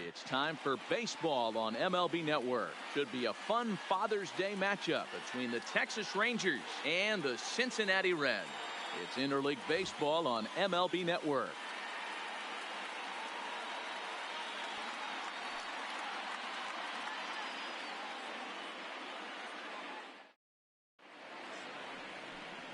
It's time for baseball on MLB Network. Should be a fun Father's Day matchup between the Texas Rangers and the Cincinnati Reds. It's interleague baseball on MLB Network.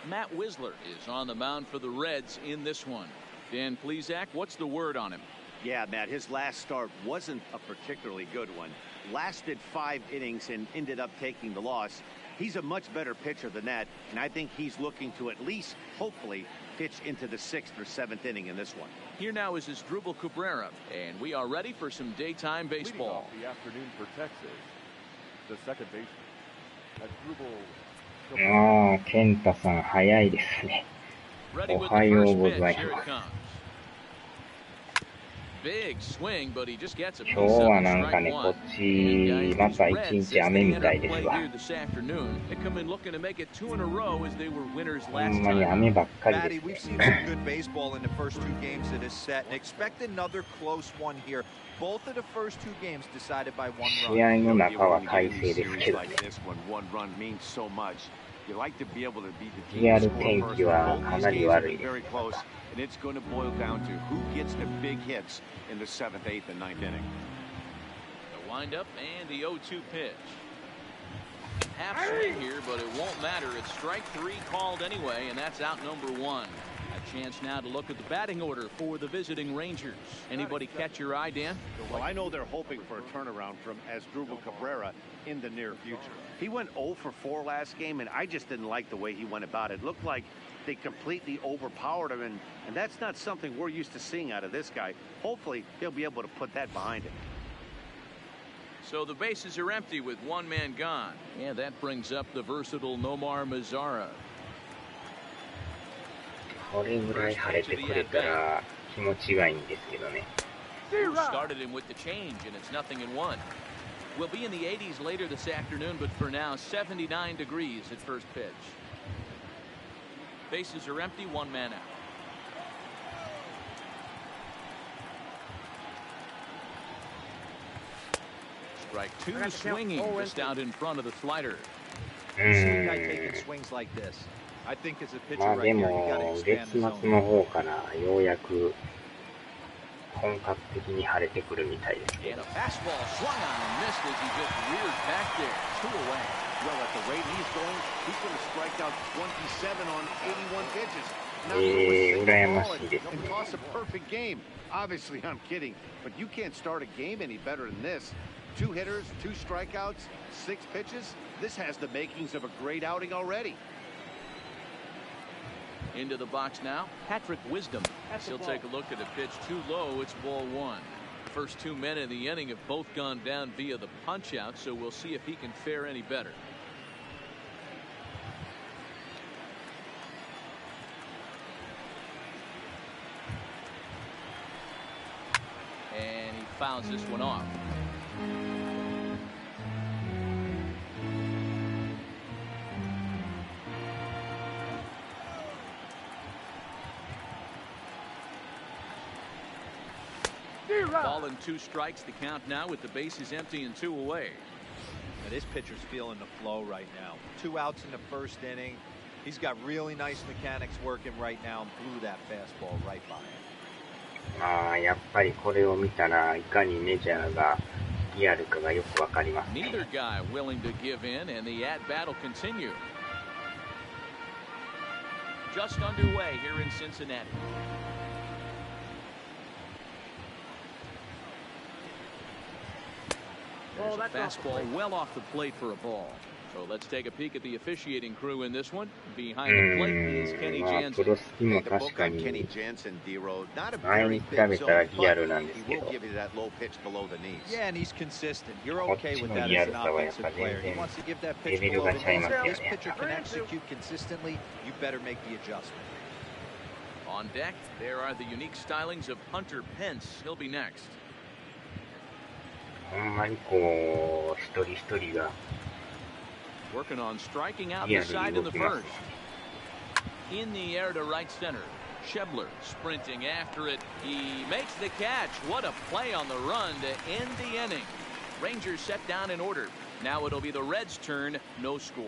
Matt Wisler is on the mound for the Reds in this one. Dan Plesac, what's the word on him? Yeah, Matt, his last start wasn't a particularly good one. Lasted 5 innings and ended up taking the loss. He's a much better pitcher than that, and I think he's looking to at least, hopefully, pitch into the 6th or 7th inning in this one. Here now is Asdrubal Cabrera, and we are ready for some daytime baseball. Leading off the afternoon for Texas, the second baseman, Asdrubal. 健太さん早いですね。おはようございます。今日はなんかね、こっちまた一日雨みたいですわ。ほんまに雨ばっかりです。試合の中は快晴ですけどね。リアル天気はかなり悪いです。And it's going to boil down to who gets the big hits in the 7th, 8th, and 9th inning. The windup and the 0-2 pitch. Half swing here, but it won't matter. It's strike 3 called anyway, and that's out number 1. A chance now to look at the batting order for the visiting Rangers. Anybody catch your eye, Dan? Well, I know they're hoping for a turnaround from Asdrubal Cabrera in the near future. He went 0 for 4 last game, and I just didn't like the way he went about it. It looked like they completely overpowered him, and that's not something we're used to seeing out of this guy. Hopefully, he'll be able to put that behind him. So the bases are empty with one man gone. And that brings up the versatile Nomar Mazara. これぐらい晴れてくれたら気持ちがいいんですけどね。Started him with the change, and it's 0-1. We'll be in the 80s later this afternoon, but for now, 79 degrees at first pitch. Bases are empty, one man out. Strike 2 swinging just out in front of the slider. まあでも月末の方からようやく本格的に晴れてくるみたいですけど。羨ましいですね。Obviously, I'm kidding, but you can't start a game any better than this. 2 hitters, 2 strikeouts, 6 pitches. This has the makings of a great outing already. Into the box now, Patrick Wisdom. He'll take a look at a pitch too low. It's ball 1. First 2 men in the inning have both gone down via the punch out, so we'll see if he can fare any better. And he fouls this one off. Ball and 2 strikes, the count now with the bases empty and 2 away. Now this pitcher's feeling the flow right now. 2 outs in the first inning. He's got really nice mechanics working right now and blew that fastball right by him. まあやっぱりこれを見たらいかにメジャーがリアルかがよくわかりますね。Neither guy willing to give in, and the at-bat will continue. Just underway here in Cincinnati. There's a fastball well off the plate for a ball. So let's take a peek at the officiating crew in this one. Behind the plate is Kenny Jansen. プロスピも確かに前に比べたらリアルなんですけど、こっちのリアルさはやっぱ全然レベルがちゃいますよね。On deck, there are the unique stylings of Hunter Pence. He'll be next. ほんまにこう一人一人が Working on striking out the side in the first. In the air to right center. Schebler sprinting after it. He makes the catch. What a play on the run to end the inning. Rangers set down in order. Now it'll be the Reds' turn. No score.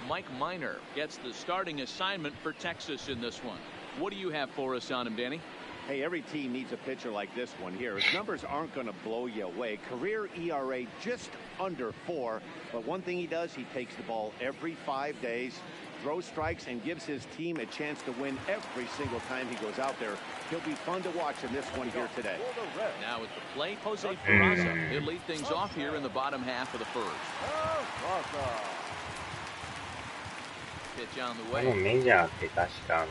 Mike Minor gets the starting assignment for Texas in this one. What do you have for us on him, Danny? Hey, every team needs a pitcher like this one here. His numbers aren't going to blow you away. Career ERA just under 4. But one thing he does, he takes the ball every 5 days, throws strikes, and gives his team a chance to win every single time he goes out there. He'll be fun to watch in this one here today. Now at the plate, Jose Peraza. He'll lead things off here in the bottom half of the first. Pitch on the こ way. のメジャーって確か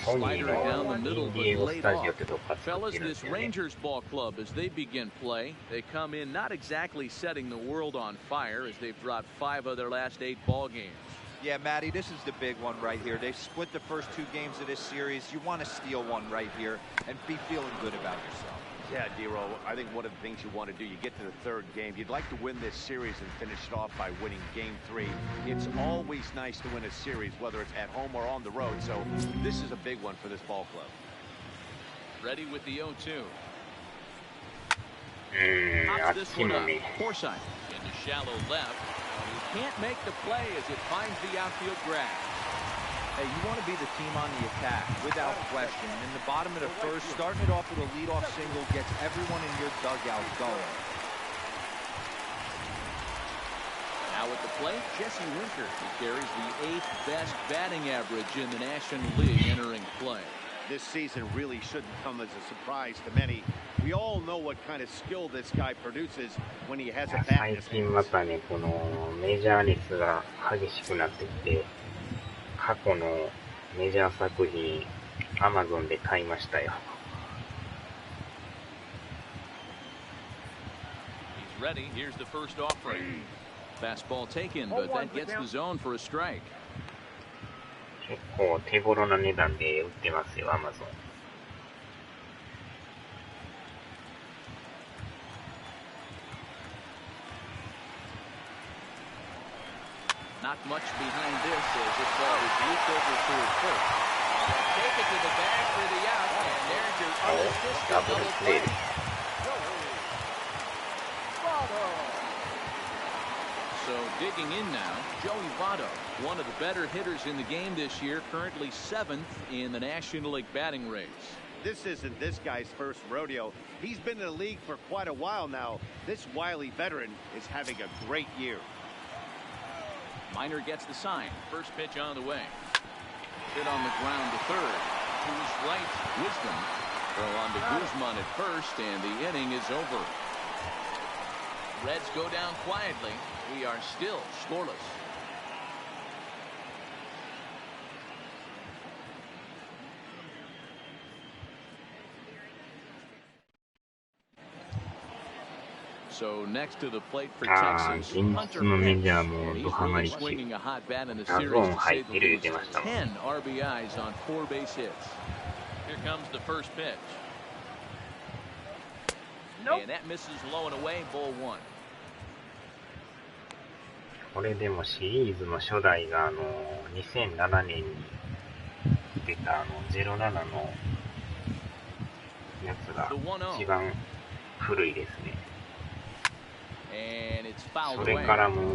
ソニー Slider down the のイ middle, ン but ディエゴス laid タジ off. オってとこから作っ Fellas, てるんで this すよね。 Rangers ball club, as they begin play, they come in not exactly setting the world on fire as they've dropped 5 of their last 8 ball games. Yeah, Matty, this is the big one right here. They've split the first 2 games of this series. You want to steal one right here and be feeling good about yourself. Yeah, Dero, I think one of the things you want to do, you get to the 3rd game, you'd like to win this series and finish it off by winning game 3. It's always nice to win a series, whether it's at home or on the road, so this is a big one for this ball club. Ready with the 0-2. あっ Pops this ち one も up. ね、 Forsythe into shallow left. He can't make the play as it finds the outfield grass. Hey, you want to be the team on the attack, without question. In the bottom of the first, starting it off with a leadoff single gets everyone in your dugout going. Now at the plate, Jesse Winker. He carries the 8th best batting average in the National League entering play. This season really shouldn't come as a surprise to many. We all know what kind of skill this guy produces when he has a bat in 最 his 近ま hands. たね、このメジャー熱が激しくなってきて、過去のメジャー作品、Amazon で買いましたよ。He's ready. Here's the first offering. Fastball taken, but that gets the zone for a strike. 結構手頃な値段で売ってますよ、Amazon。Not much behind this as this ball is looped over toward first. They'll take it to the bag for the out, and there's your unassisted double play. So digging in now, Joey Votto, one of the better hitters in the game this year, currently 7th in the National League batting race. This isn't this guy's first rodeo. He's been in the league for quite a while now. This wily veteran is having a great year. Minor gets the sign. First pitch on the way. Hit on the ground to third. To his right, Wisdom. Throw on to Guzman at first, and the inning is over. Reds go down quietly. We are still scoreless. So next to the plate for ああ、 Texas, 現 Hunter 実のメジャー Pence. も And ド he's ハマ really りし、 swinging a hot bat in the ダ series ゾーン to 入 say って the る言っ least. てましたもん。 10 RBIs on 4 base hits. Here comes the first pitch. And that misses low and away, ball 1. これでもシリーズの初代が2007年に出た07のやつが一番古いですね。 And it's fouled それ away. からもう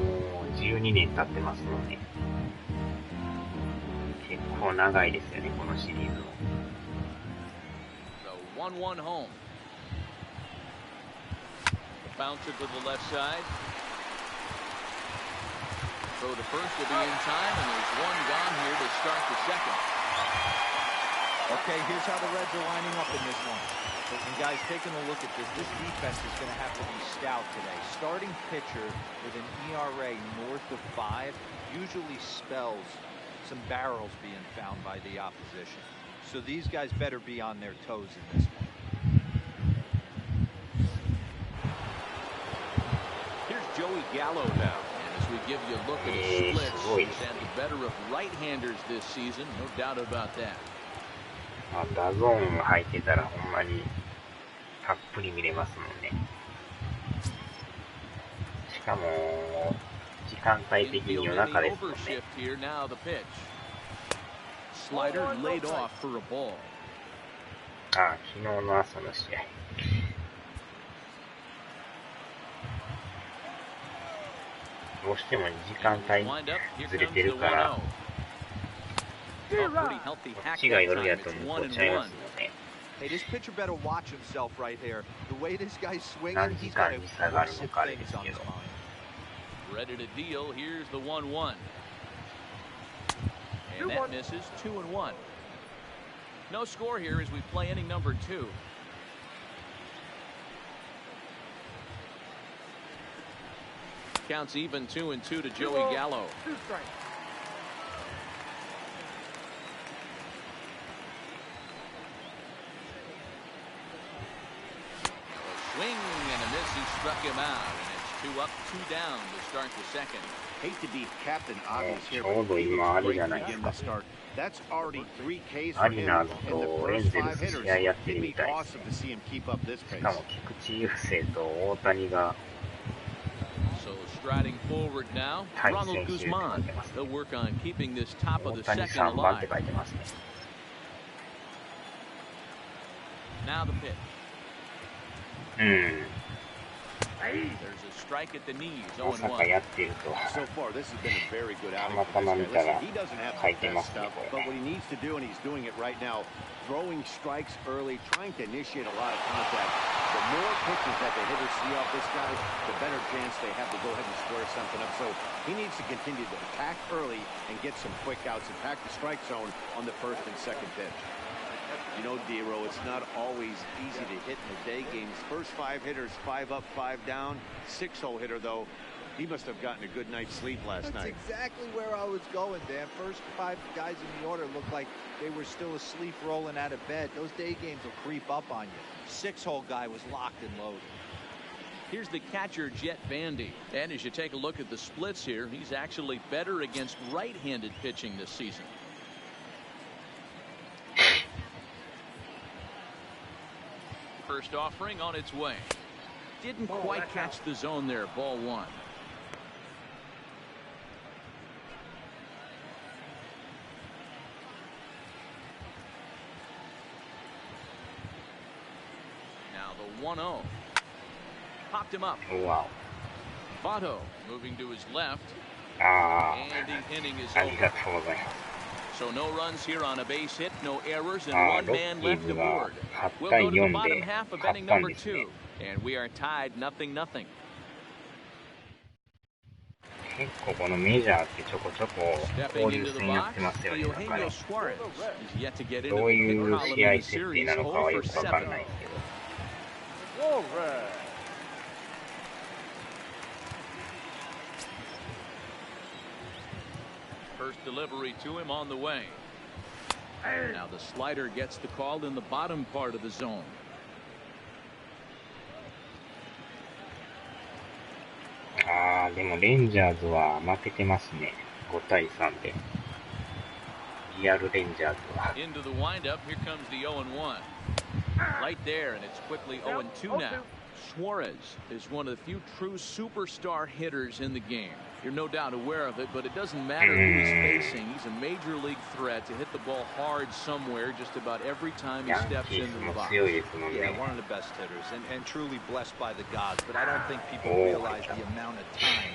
12年経ってますので、結構長いですよね、このシリーズも。 So 1-1 home. Bounce it to the left side. Throw to first will be in time, and there's one gone here to start the second. Okay, here's how the Reds are lining up in this one. And guys, taking a look at this, this defense is going to have to be stout today. Starting pitcher with an ERA north of 5 usually spells some barrels being found by the opposition. So these guys better be on their toes in this one. Here's Joey Gallo now. And as we give you a look at his splits, he's had the better of right-handers this season, no doubt about that. ダゾーンが入ってたらほんまにたっぷり見れますもんね。かも、時間帯的に夜中ですもんね。あ、昨日の朝の試合。どうしても時間帯ずれてるから、こっちが夜やと向こうちゃいますので。Hey, this pitcher better watch himself right here. The way this guy's swinging, 何時間に差があるのかあれですけど。Ready to deal. Here's the 1-1. And that misses 2-1. No score here as we play inning number 2. Counts even 2-2 to Joey Gallo. Swing and a miss. He struck him out, and it's 2 up, 2 down to start the second. Hate to be Captain Obvious here, but great to begin the start. That's already 3 Ks for him in the first 5 hitters. It'd be awesome to see him keep up this pace. しかも菊池雄星と大谷が So striding forward now, Ronald Guzman. They'll work on keeping this top of the second alive. Now the pitch. There's a strike at the knees. まさかやってるとは So far, this has been a very good た outing ま for たま this 見 guy. たら Listen, he doesn't have 書い the てま best すね stuff, こ but れ what he needs to do, and he's doing it right now, throwing strikes early, trying to initiate a lot of contact. The more pitches that the hitters see off this guy, the better chance they have to go ahead and square something up. So he needs to continue to attack early and get some quick outs, attack the strike zone on the first and second pitch. You know, D-Row, it's not always easy to hit in the day games. First 5 hitters, 5 up, 5 down. 6-hole hitter, though, he must have gotten a good night's sleep last night. That's exactly where I was going, Dan. First 5 guys in the order looked like they were still asleep rolling out of bed. Those day games will creep up on you. 6-hole guy was locked and loaded. Here's the catcher, Jet Vandy. And as you take a look at the splits here, he's actually better against right-handed pitching this season. First offering on its way. Didn't quite catch the zone there. Ball 1. Now the 1-0. Popped him up. Oh, wow. Votto moving to his left. あ And the inning is あ、ありが over. とうございます。 So no runs here on a base hit, no errors, and ああ、 one ロ man ッキー left ズが aboard. 8 We'll 対 go to the 4 bottom で half of 勝 inning ったん number ですね。 2, and we are tied 0-0. 結構このメジャーってちょこちょこ Stepping 交流 into the 戦やっ box, てますよね。なんか Eugenio ね Suarez is yet to get into どう the い hit う column 試合 in the 設定 series, なのかは 0 よ for くわかん 7. ないですけど。First delivery to him on the way. Now the slider gets the call in the bottom part of the zone. ああ、でもレンジャーズは負けてますね。5対3で。リアルレンジャーズは。 Into the windup. Here comes the 0-1. Right there, and it's quickly 0-2 now. Suarez is one of the few true superstar hitters in the game. You're no doubt aware of it, but it doesn't matter who he's facing. He's a major league threat to hit the ball hard somewhere just about every time he ヤン steps キー into ス the も box. 強いですもん Yeah, ね。 one of the best hitters, and truly blessed by the gods. But I don't think people Oh, realize the amount of time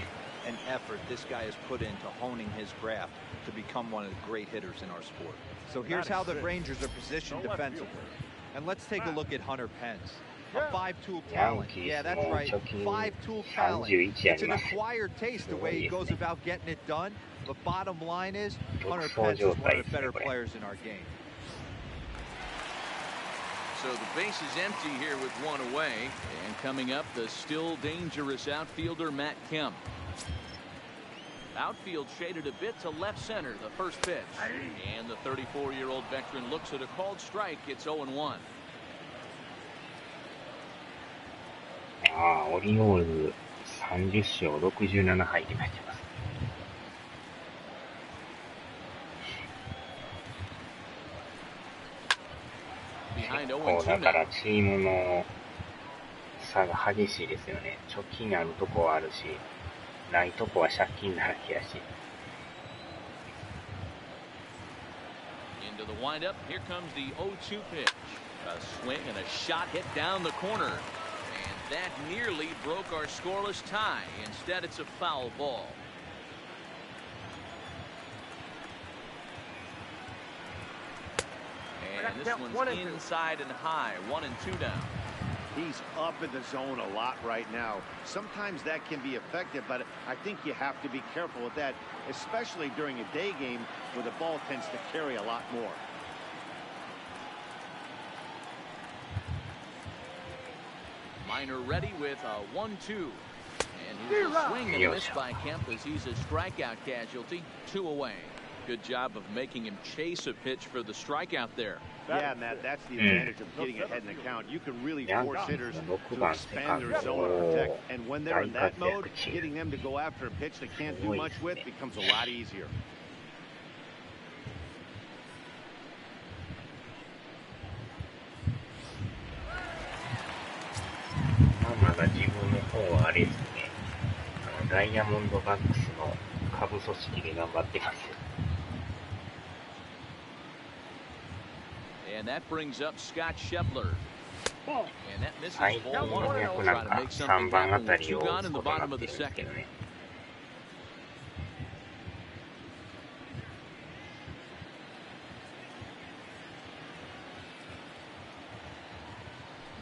and effort this guy has put into honing his craft to become one of the great hitters in our sport. So here's how the Rangers are positioned defensively. And let's take a look at Hunter Pence. A 5-tool talent. Yeah, that's right. 5-tool talent. It's an acquired taste the way he goes about getting it done. But bottom line is, Hunter Pence is one of the better players in our game. So the base is empty here with one away. And coming up, the still dangerous outfielder, Matt Kemp. Outfield shaded a bit to left center, the first pitch. And the 34-year-old veteran looks at a called strike. It's 0-1. ああ、オリオールズ30勝67敗って書いてます。結構だからチームの差が激しいですよね。貯金あるとこはあるし、ないとこは借金だらけやし。Into the windup. Here comes the 0-2 pitch. A swing and a shot hit down the corner. And that nearly broke our scoreless tie. Instead, it's a foul ball. And this one's inside and high. 1-2 down. He's up in the zone a lot right now. Sometimes that can be effective, but I think you have to be careful with that, especially during a day game where the ball tends to carry a lot more. Minor ready with a 1-2. And here's a swing and a miss by Kemp as he's a strikeout casualty. 2 away. Good job of making him chase a pitch for the strikeout there. Yeah, Matt, that's the advantage of getting ahead in the count. You can really force hitters to expand their zone to protect. And when they're in that mode, getting them to go after a pitch they can't do much with becomes a lot easier. Mada 自分の方はあれですね。ダイヤモンドバックスの下部組織で頑張ってますよ。And that brings up Scott Schebler. And that misses はい、ball 1. ようやく Try なん to か make 3 something 番あ happen た with り 2 を打 gone つ in こ the とにな bottom っ of て the るんですけ second. どね。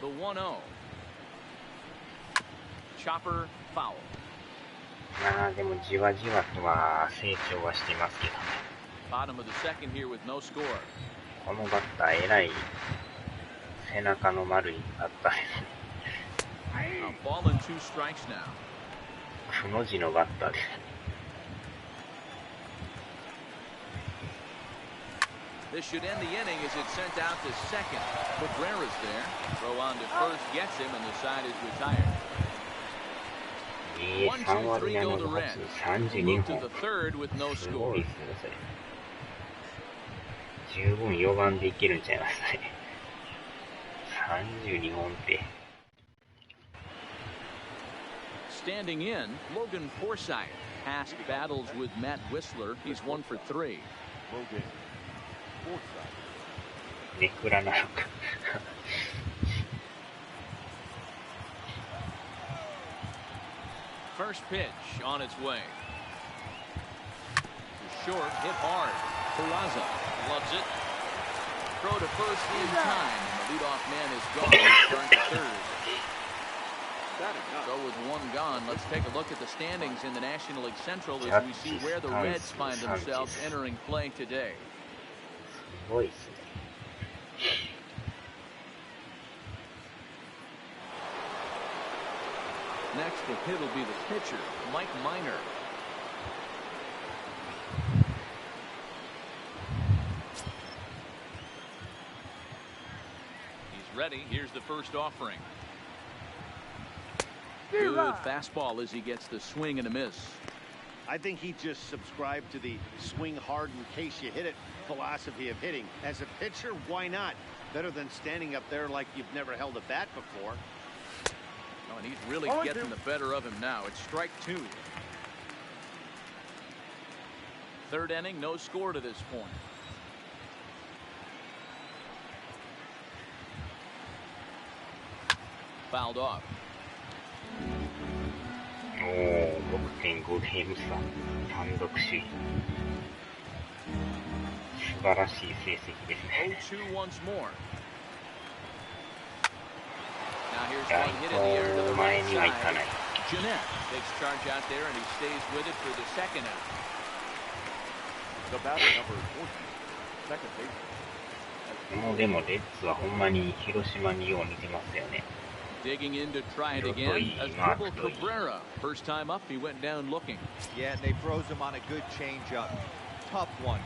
The 1-0. Chopper foul. まあでもじわじわとは成長はしてますけどね。Bottom of the second here with no score. このバッターえらい背中の丸いバッターですね。A ball and 2 strikes now. くの字のバッターです。This should end the inning as it's sent out to second. Cabrera's there. Throw on to first gets him, and the side is retired. 3割7分8厘32 Move to the 本。 third with no す score. ごいですね、それ。十分4番でいけるんちゃいますかね。32本って。Standing in, Logan Forsythe. Past battles with Matt Whistler. He's 1 for 3. Logan. Forsythe. ネクラなのか。First pitch on its way. Short, hit hard. Peraza loves it. Throw to first in time. And the leadoff man is gone. Turn to third. So with 1 gone, let's take a look at the standings in the National League Central as we see where the Reds find themselves entering play today. すごいですね。Next to hit will be the pitcher, Mike Minor. He's ready. Here's the first offering. Good fastball as he gets the swing and a miss. I think he just subscribed to the swing hard in case you hit it philosophy of hitting. As a pitcher, why not? Better than standing up there like you've never held a bat before. Oh, and he's really getting the better of him now. It's strike 2. Third inning, no score to this point. Fouled off. おー、6.5 ゲーム差。単独首位。素晴らしい成績ですね。 0-2 once more. Now here's ライ one hit in the air to ト the 前 right にはいか side. ない。 Jeanette takes charge out there and he stays with it for the second out. The batter number 40. Second baseman. もうでもレッツはほんまに広島によう似てますよね。 Digging in to try it again as Dribble Cabrera. First time up, he went down looking. Yeah, and they froze him on a good changeup. Tough one.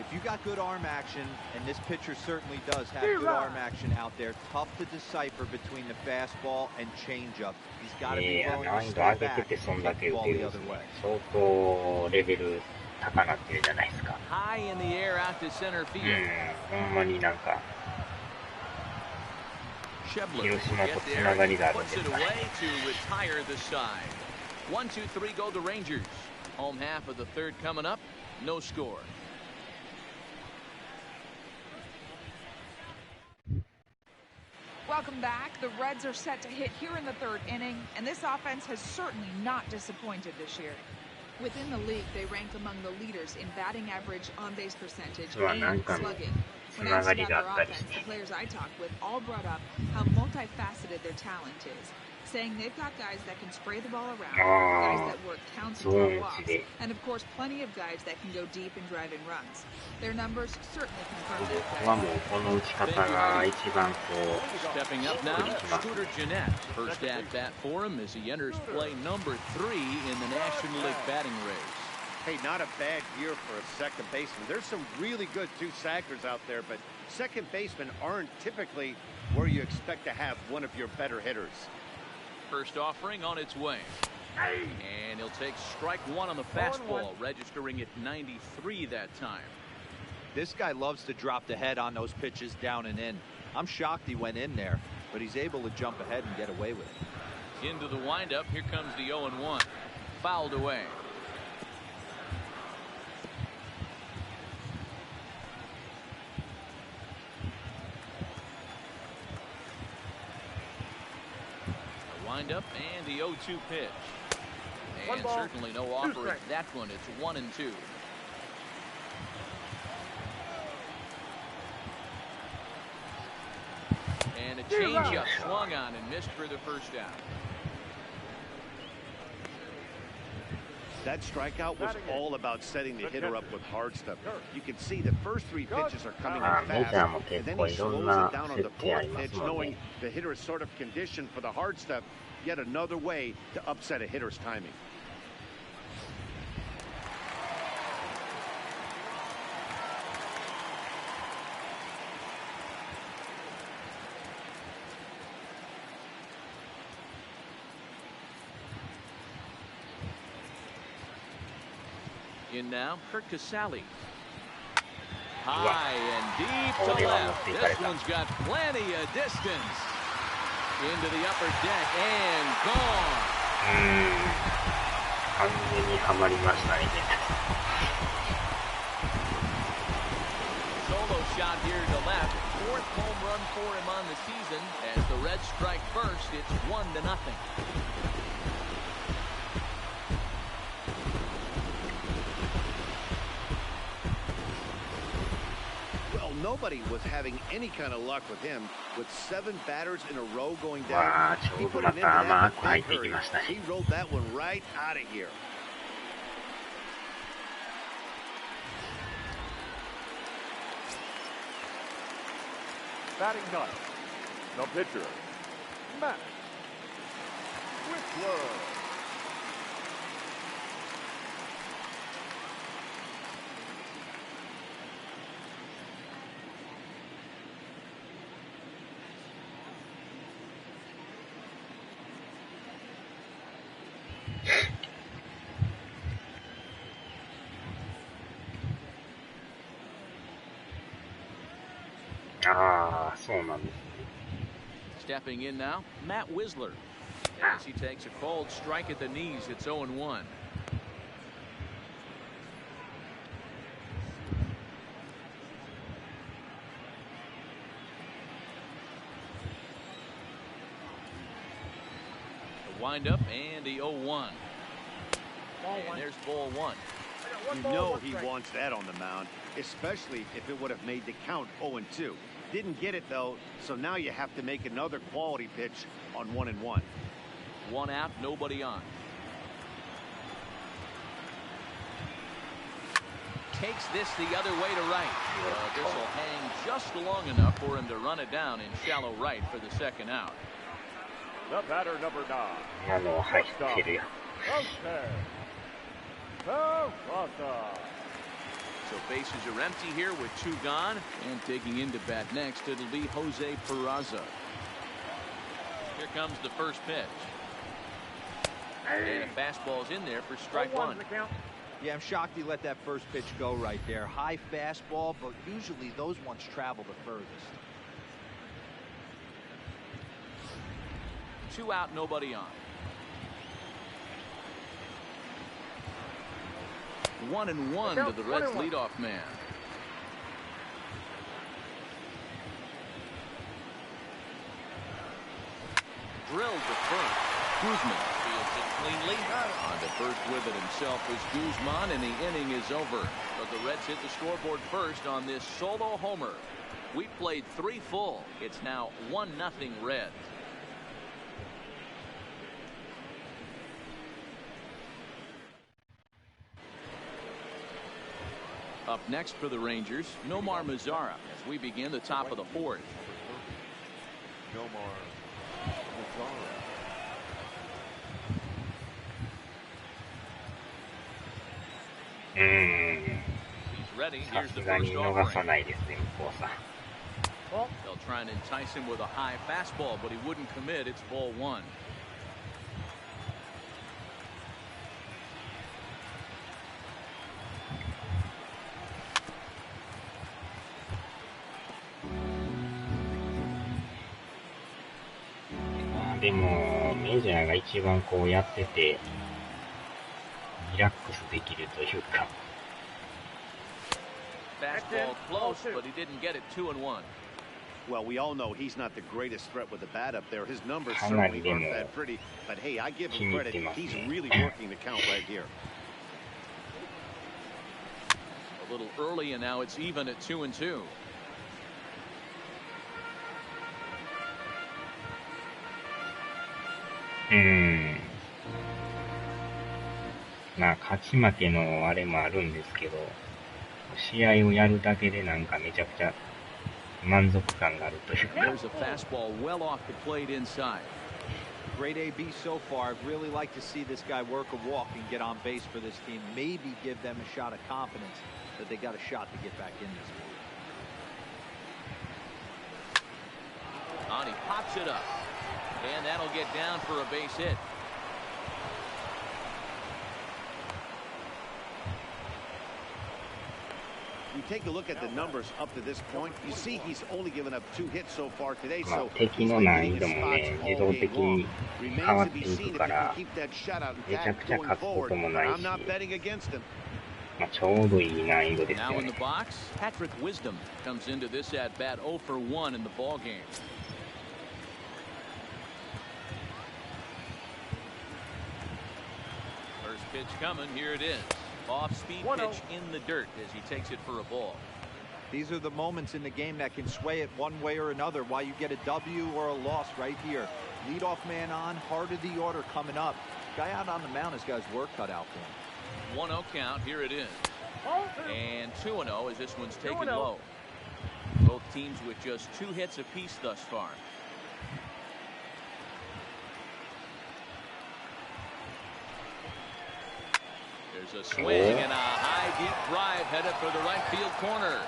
If you got good arm action, and this pitcher certainly does have good arm action out there, tough to decipher between the fastball and changeup. He's got to be willing 難 to 易度 stay 上げ back てて and そんだ take け the 打 ball てる the ん other ですね。 way. 相当レベル高なってるじゃないですか。 High in the air out to center field. ほんまになんか Schebler 広島と gets つ there なが and りがあるん puts で it すかね。 away to retire the side. 1, 2, 3 go the Rangers. Home half of the third coming up. No score. Welcome back. The Reds are set to hit here in the third inning, and this offense has certainly not disappointed this year. Within the league, they rank among the leaders in batting average, on-base percentage, and slugging. When asked about their offense, the players I talked with all brought up how multifaceted their talent is, saying they've got guys that can spray the ball around, guys that work counts and throw walks, and of course plenty of guys that can go deep and drive in runs. Their numbers certainly confirm that. Stepping up now, Scooter Gennett. First at bat for him as he enters play number 3 in the National League batting race. Hey, not a bad year for a second baseman. There's some really good two-sackers out there, but second basemen aren't typically where you expect to have one of your better hitters. First offering on its way. And he'll take strike 1 on the fastball, registering at 93 that time. This guy loves to drop the head on those pitches down and in. I'm shocked he went in there, but he's able to jump ahead and get away with it. Into the windup. Here comes the 0-1. Fouled away. Up and the 0-2 pitch. And certainly no offer at that one. It's 1 and 2. And a changeup swung on and missed for the first out. That strikeout was all about setting the hitter up with hard stuff. You can see the first 3 pitches are coming in fast, and then he slows it down on the 4th pitch, knowing the hitter is sort of conditioned for the hard stuff. Yet another way to upset a hitter's timing. In now, Kurt Casale. High and deep to left. This one's got plenty of distance. Into the upper deck and gone. 完全にはまりましたね。 Solo shot here to left. 4th home run for him on the season. As the Reds strike first, it's 1-0. Nobody was having any kind of luck with him. With 7 batters in a row going down, he put an end to that big hurry. He rolled that one right out of here. Batting ninth, the pitcher, Matt Whistler. Stepping in now, Matt Whistler. As he takes a cold strike at the knees, it's 0-1. The windup and the 0-1. And there's ball 1. You know he wants that on the mound, especially if it would have made the count 0-2. Didn't get it though, so now you have to make another quality pitch on 1-1. 1 out, nobody on. Takes this the other way to right. This will hang just long enough for him to run it down in shallow right for the 2nd out. The batter, number 9. So bases are empty here with 2 gone, and taking into bat next, it'll be Jose Peraza. Here comes the first pitch. And a fastball's in there for strike 1. Yeah, I'm shocked he let that first pitch go right there. High fastball, but usually those ones travel the furthest. 2 out, nobody on. 1-1 to the Reds leadoff man. Drilled to first. Guzman fields it cleanly. On to first with it himself is Guzman, and the inning is over. But the Reds hit the scoreboard first on this solo homer. We played 3 full. It's now 1-0 Reds. Up next for the Rangers, Nomar Mazara as we begin the top of the 4th. Nomar Mazara. He's ready. Here's the first offering. They'll try and entice him with a high fastball, but he wouldn't commit. It's ball 1.まあでもメジャーが一番こうやっててリラックスできるというか。Fastball close, but he didn't get it. 2-1. Well, we all know he's not the greatest threat with the bat up there. His numbers certainly aren't that pretty. But hey, I give him credit. He's really working the count right here. A little early, and now it's even at 2-2. Hmm. まあ勝ち負けのあれもあるんですけど、試合をやるだけでなんかめちゃくちゃ満足感があるというか。There's a fastball well off the plate inside. Great AB so far. I'd really like to see this guy work a walk and get on base for this team. Maybe give them a shot of confidence that they got a shot to get back in this one. On, he pops it up, and that'll get down for a base hit. You take a look at the numbers up to this point, you see he's only given up 2 hits so far today. まあ So 敵の難易度もね、自動的に変わっていくから、めちゃくちゃ勝つこともないし、まあちょうどいい難易度ですよ Now in ね。 the box, Patrick Wisdom comes into this at bat 0 for 1 in the ball game. First pitch coming. Here it is. Off-speed pitch in the dirt as he takes it for a ball. These are the moments in the game that can sway it one way or another. Why you get a W or a loss right here. Leadoff man on, heart of the order coming up. Guy out on the mound has got his work cut out for him. 1-0 count. Here it is. And 2-0 as this one's taken low. Both teams with just 2 hits apiece thus far. There's a swing and a high deep drive headed for the right field corner.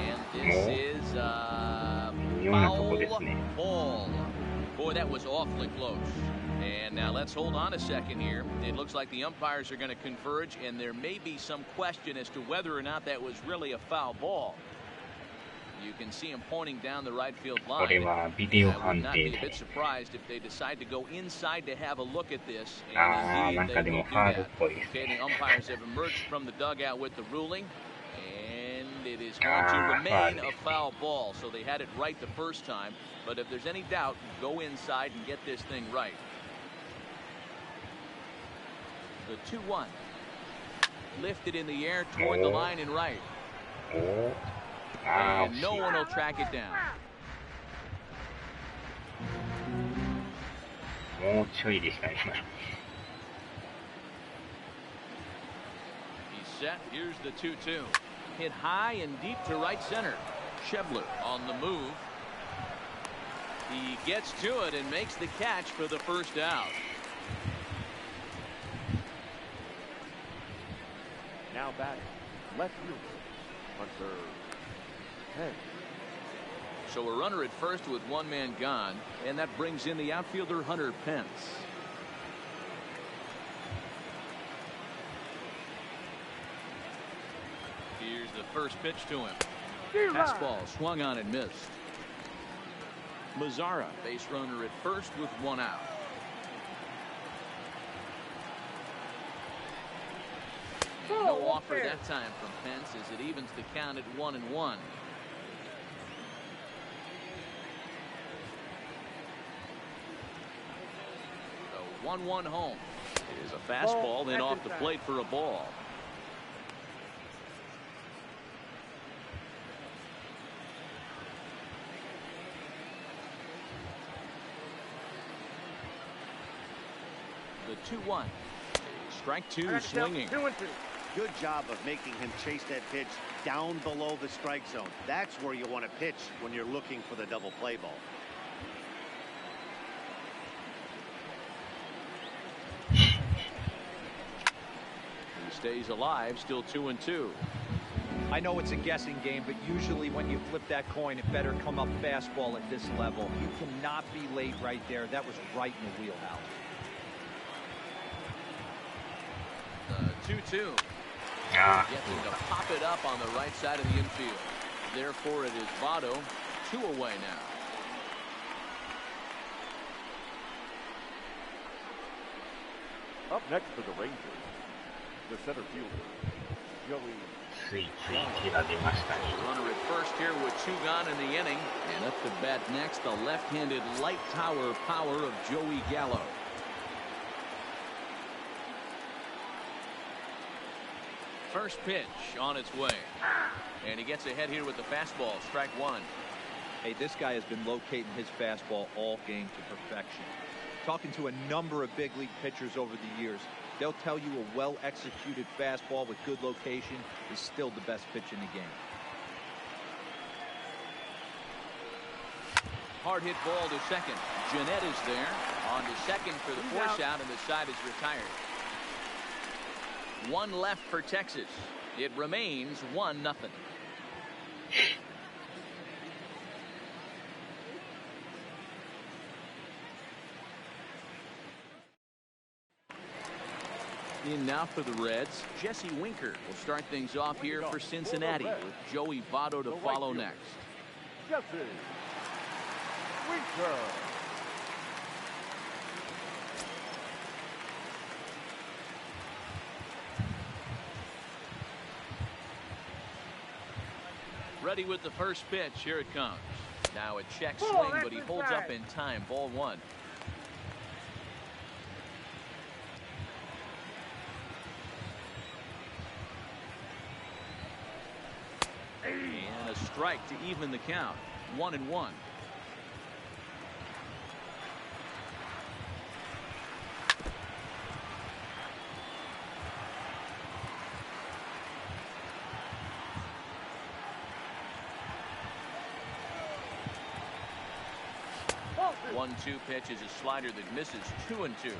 And this is foul ball. Boy, that was awfully close. And now let's hold on a second here. It looks like the umpires are going to converge, and there may be some question as to whether or not that was really a foul ball. You can see him pointing down the right field line. I would not be a bit surprised if they decide to go inside to have a look at this. And indeed, they will do that. Okay, the umpires have emerged from the dugout with the ruling, and it is going to remain a foul ball. So they had it right the first time, but if there's any doubt, go inside and get this thing right. The 2-1. Lifted in the air toward the line and right. And no one will track it down. もうちょいでしたね。 He's set. Here's the 2-2. Hit high and deep to right center. Schebler on the move. He gets to it and makes the catch for the first out. Now batting, left fielder, Hunter. So a runner at first with 1 man gone, and that brings in the outfielder Hunter Pence. Here's the first pitch to him. Fastball swung on and missed. Mazara, base runner at first with 1 out. No offer that time from Pence as it evens the count at 1-1. The 1-1 home is a fastball, then off the plate for a ball. The 2-1. Strike two, swinging. Good job of making him chase that pitch down below the strike zone. That's where you want to pitch when you're looking for the double play ball. He stays alive, still 2-2. I know it's a guessing game, but usually when you flip that coin, it better come up fastball at this level. You cannot be late right there. That was right in the wheelhouse. 2-2. Getting to pop it up on the right side of the infield. Therefore, it is Votto, 2 away now. Up next for the Rangers, the center fielder, Joey. Runner at first here with 2 gone in the inning. And up to bat next, the left-handed light tower power of Joey Gallo. First pitch on its way. And he gets ahead here with the fastball, strike 1. Hey, this guy has been locating his fastball all game to perfection. Talking to a number of big league pitchers over the years, they'll tell you a well-executed fastball with good location is still the best pitch in the game. Hard hit ball to second. Jeanette is there. On to second for the force out, and the side is retired. 1 left for Texas. It remains 1-0. In now for the Reds, Jesse Winker will start things off here for Cincinnati with Joey Votto to follow next. Jesse Winker. Ready with the first pitch. Here it comes. Now a check swing, but he holds up in time. Ball 1. And a strike to even the count. 1-1. One-two pitch is a slider that misses. 2-2.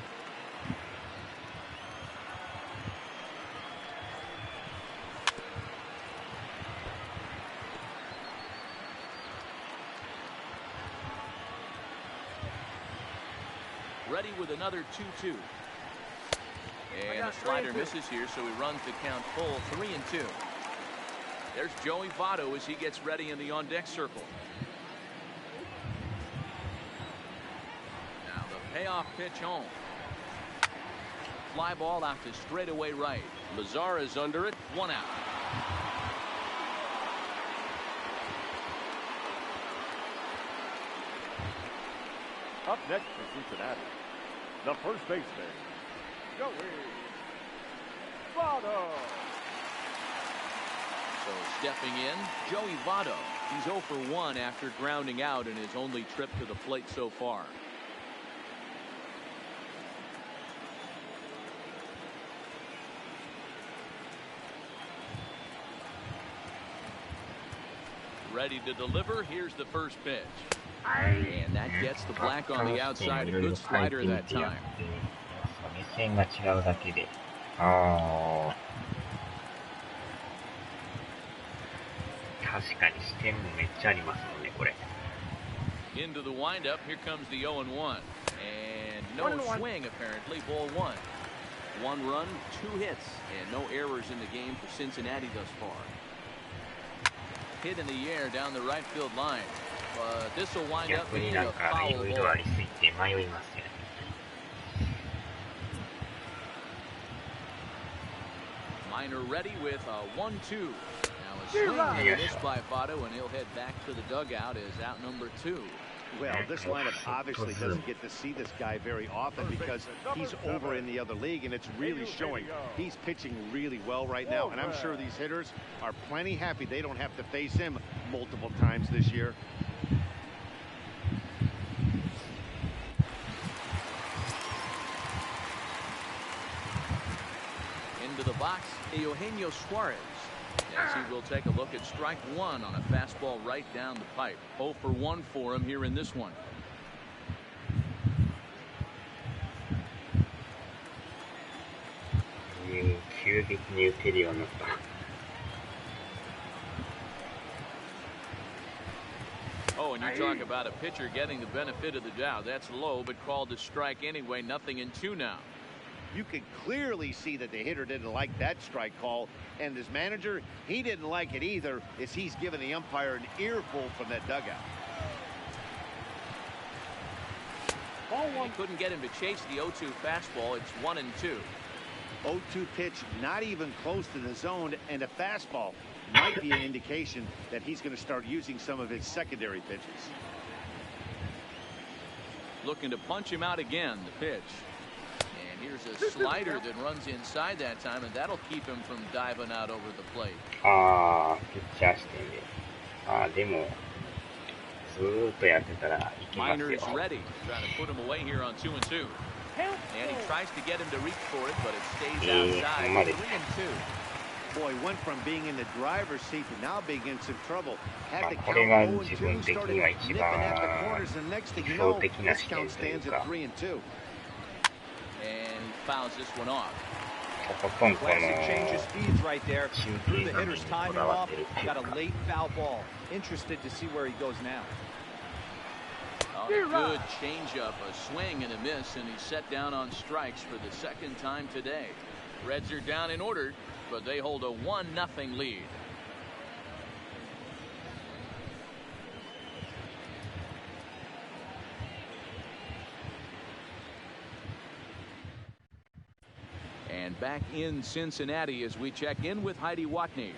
Ready with another 2-2. And a slider misses here, so he runs the count full. 3-2. There's Joey Votto as he gets ready in the on-deck circle. Payoff pitch home. Fly ball out to straightaway right. Lazar is under it. 1 out. Up next for Cincinnati, the first baseman, Joey Votto. So stepping in, Joey Votto. He's 0 for 1 after grounding out in his only trip to the plate so far. Ready to deliver. Here's the first pitch. And that gets the black on the outside. A good slider that time. 目線が違うだけで。確かに視点もめっちゃありますもんね、これ。Into the windup. Here comes the 0-1. And no swing, apparently. Ball 1. 1 run, 2 hits, and no errors in the game for Cincinnati thus far. Hit in the air down the right field line. But this will wind up being a foul ball. Minor ready with a 1-2. Now a swing and a miss by Votto, and he'll head back to the dugout as out number 2. Well, this lineup obviously doesn't get to see this guy very often because he's over in the other league, and it's really showing. He's pitching really well right now, and I'm sure these hitters are plenty happy they don't have to face him multiple times this year. Into the box, Eugenio Suarez. As he will take a look at strike 1 on a fastball right down the pipe. 0 for 1 for him here in this one. Oh, and you talk about a pitcher getting the benefit of the doubt. That's low, but called a strike anyway. 0-2 now. You can clearly see that the hitter didn't like that strike call, and his manager, he didn't like it either, as he's giving the umpire an earful from that dugout. He couldn't get him to chase the 0-2 fastball. It's 1-2. 0-2 pitch, not even close to the zone, and a fastball might be an indication that he's going to start using some of his secondary pitches. Looking to punch him out again, the pitch. Here's a slider that runs inside that time, and that'll keep him from diving out over the plate. Minor is ready, trying to put him away here on 2-2. And he tries to get him to reach for it, but it stays outside. 3-2. Boy, went from being in the driver's seat to now being in some trouble. Had the count 0-2, started nipping at the corners, and next thing you know, this count stands at 3-2. And he fouls this one off. Classic change of speeds right there. Threw the hitter's timing off. Got a late foul ball. Interested to see where he goes now. Oh, a good changeup, a swing and a miss, and he's set down on strikes for the second time today. Reds are down in order, but they hold a 1-0 lead. And back in Cincinnati as we check in with Heidi Watney.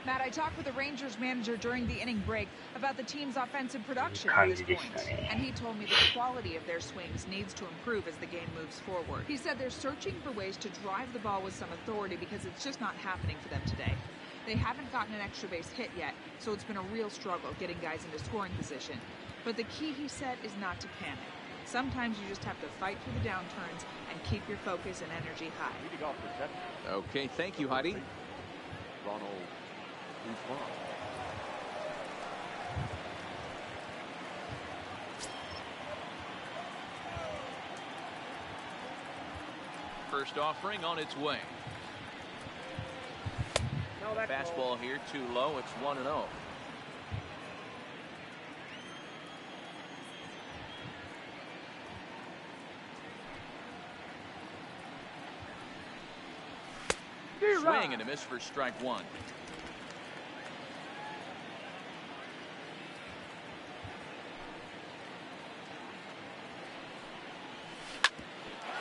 Matt, I talked with the Rangers manager during the inning break about the team's offensive production at this point, and he told me that the quality of their swings needs to improve as the game moves forward. He said they're searching for ways to drive the ball with some authority because it's just not happening for them today. They haven't gotten an extra base hit yet, so it's been a real struggle getting guys into scoring position. But the key, he said, is not to panic. Sometimes you just have to fight through the downturns and keep your focus and energy high. Okay, thank you, Heidi. Ronald. First offering on its way. Fastball here too low. It's 1-0. Swing and a miss for strike 1.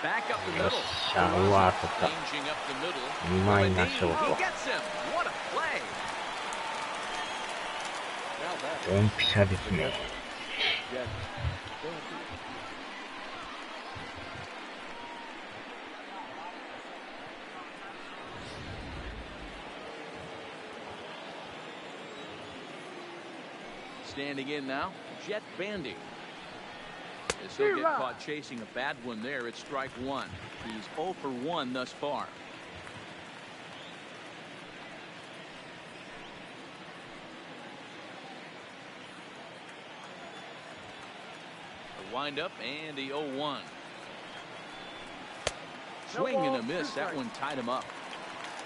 Back up the middle. Changing up the middle. He gets him. What a play. Standing in now, Jet Bandy. As he'll get caught chasing a bad one there, it's strike 1. He's 0 for 1 thus far. The windup and the 0-1. Swing and a miss. That one tied him up.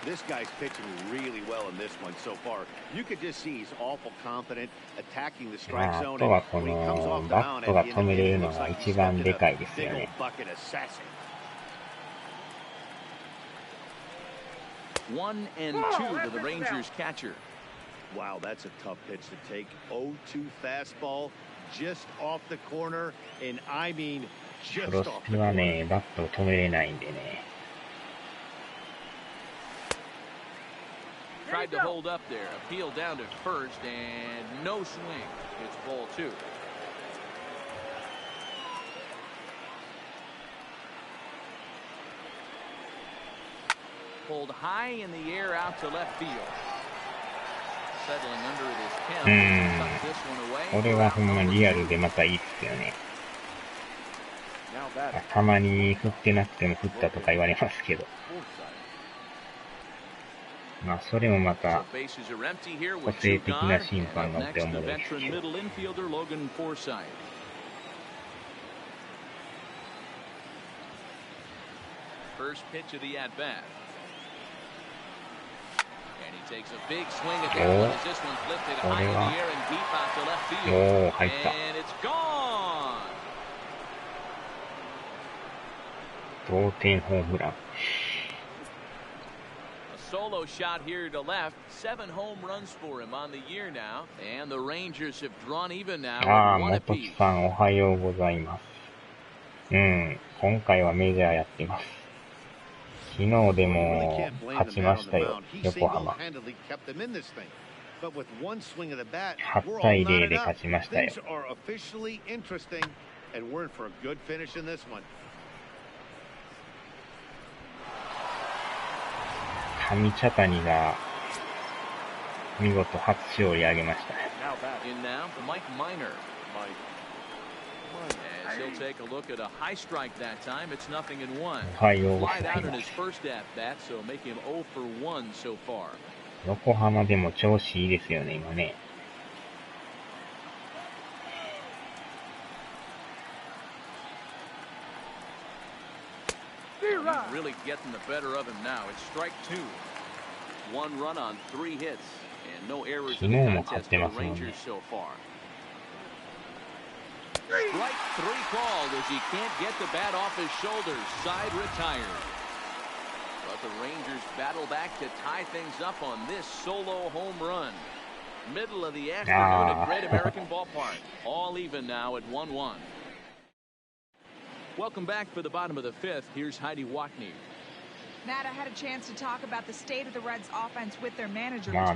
This guy's pitching really well in this one so far. You could just see he's awful confident, attacking the strike zone. And when he comes off the mound at the end of the game, it looks like he's stepped in a big old bucket assassin. 1-2 to the Rangers catcher. Wow, that's a tough pitch to take. 0-2 fastball just off the corner, and I mean just off the corner. Tried to hold up there. Appeal down to first, and no swing. It's ball 2. Pulled high in the air out to left field. Settling under this count. Tuck this one away. これはほんまリアルでまたいいっすよね。たまに振ってなくても振ったとか言われますけど。まあそれもまた個性的な審判のって思うんですけど。First pitch of the at bat. And he takes a big swing at that one as this one's lifted high in the air and deep out to left field. And it's gone. 同点ホームラン。Solo shot here to left. 7 home runs for him on the year now. And the Rangers have drawn even now. 元木さんおはようございます。今回はメジャーやってます。昨日でも勝ちましたよ、横浜。8対0で勝ちましたよ。上茶谷が見事初勝利上げましたね。He'll take a look at a high strike that time. It's 0-1. おはようござ Flied い out ま in his す。 first at bat, so make him 0 for 1 so far. 横浜でも調子いいですよね、今ね。He's really getting the better of him now. It's strike 2. 1 run on 3 hits, and no errors in the contest for the Rangers so far. Strike 3 called as he can't get the bat off his shoulders. Side retired. But the Rangers battle back to tie things up on this solo home run. Middle of the afternoon at Great American Ballpark. All even now at 1-1. Welcome back for the bottom of the 5th. Here's Heidi Watney. Matt, I had a chance to talk about the state of the Reds offense with their manager. And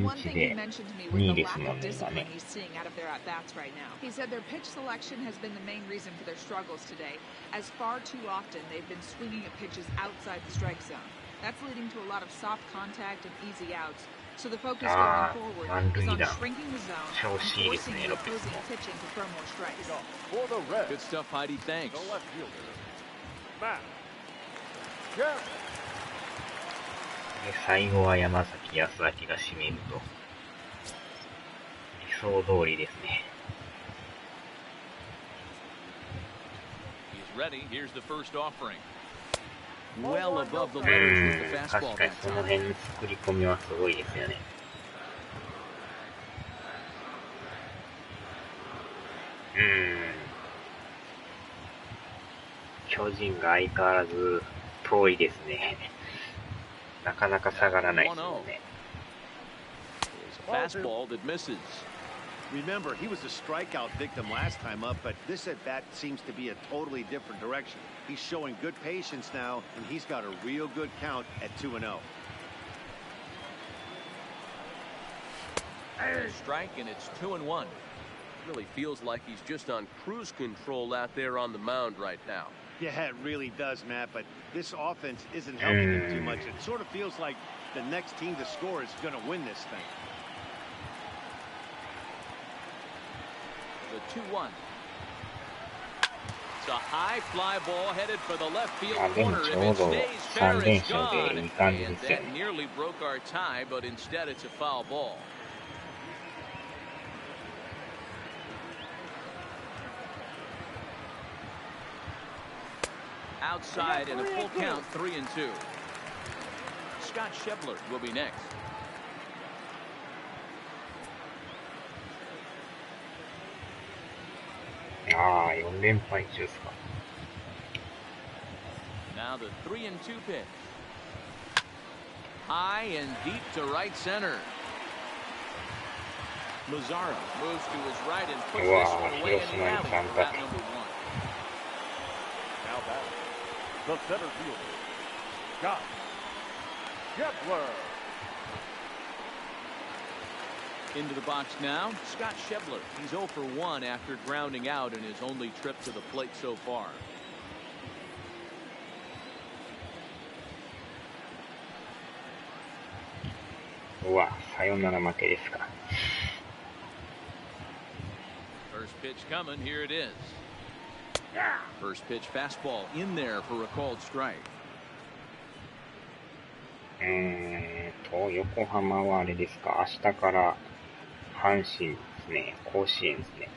one thing he mentioned to me was the lack of discipline he's seeing out of their at-bats right now. He said their pitch selection has been the main reason for their struggles today, as far too often they've been swinging at pitches outside the strike zone. That's leading to a lot of soft contact and easy outs. So the focus going forward is on shrinking the zone and forcing the opposing pitching to throw more strikes. For the Reds. Good stuff, Heidi. Thanks. The left fielder, Matt. 最後は山崎康晃が締めると理想通りですね。確かにその辺の作り込みはすごいですよね。巨人が相変わらず遠いですね。なかなか下がらないですよね。Fastball that misses. Remember, he was a strikeout victim last time up, but this at bat seems to be a totally different direction. He's showing good patience now, and he's got a real good count at 2-0. Strike, and it's 2-1. Really feels like he's just on cruise control out there on the mound right now. Yeah, it really does, Matt, but this offense isn't helping him too much. It sort of feels like the next team to score is going to win this thing. The 2-1. It's a high fly ball headed for the left field corner. If it stays fair, it's gone. And that nearly broke our tie, but instead it's a foul ball. Outside and a full count, 3-2. Scott Schebler will be next. Now the 3-2 pitch. High and deep to right center. Mazzara moves to his right and puts this one away in the alley for out number 1. Now back. The center fielder, Scott Schebler. Into the box now, Scott Schebler. He's 0 for 1 after grounding out in his only trip to the plate so far. First pitch coming, here it is. First pitch fastball in there for a called strike. 横浜はあれですか、明日から阪神ですね、甲子園ですね。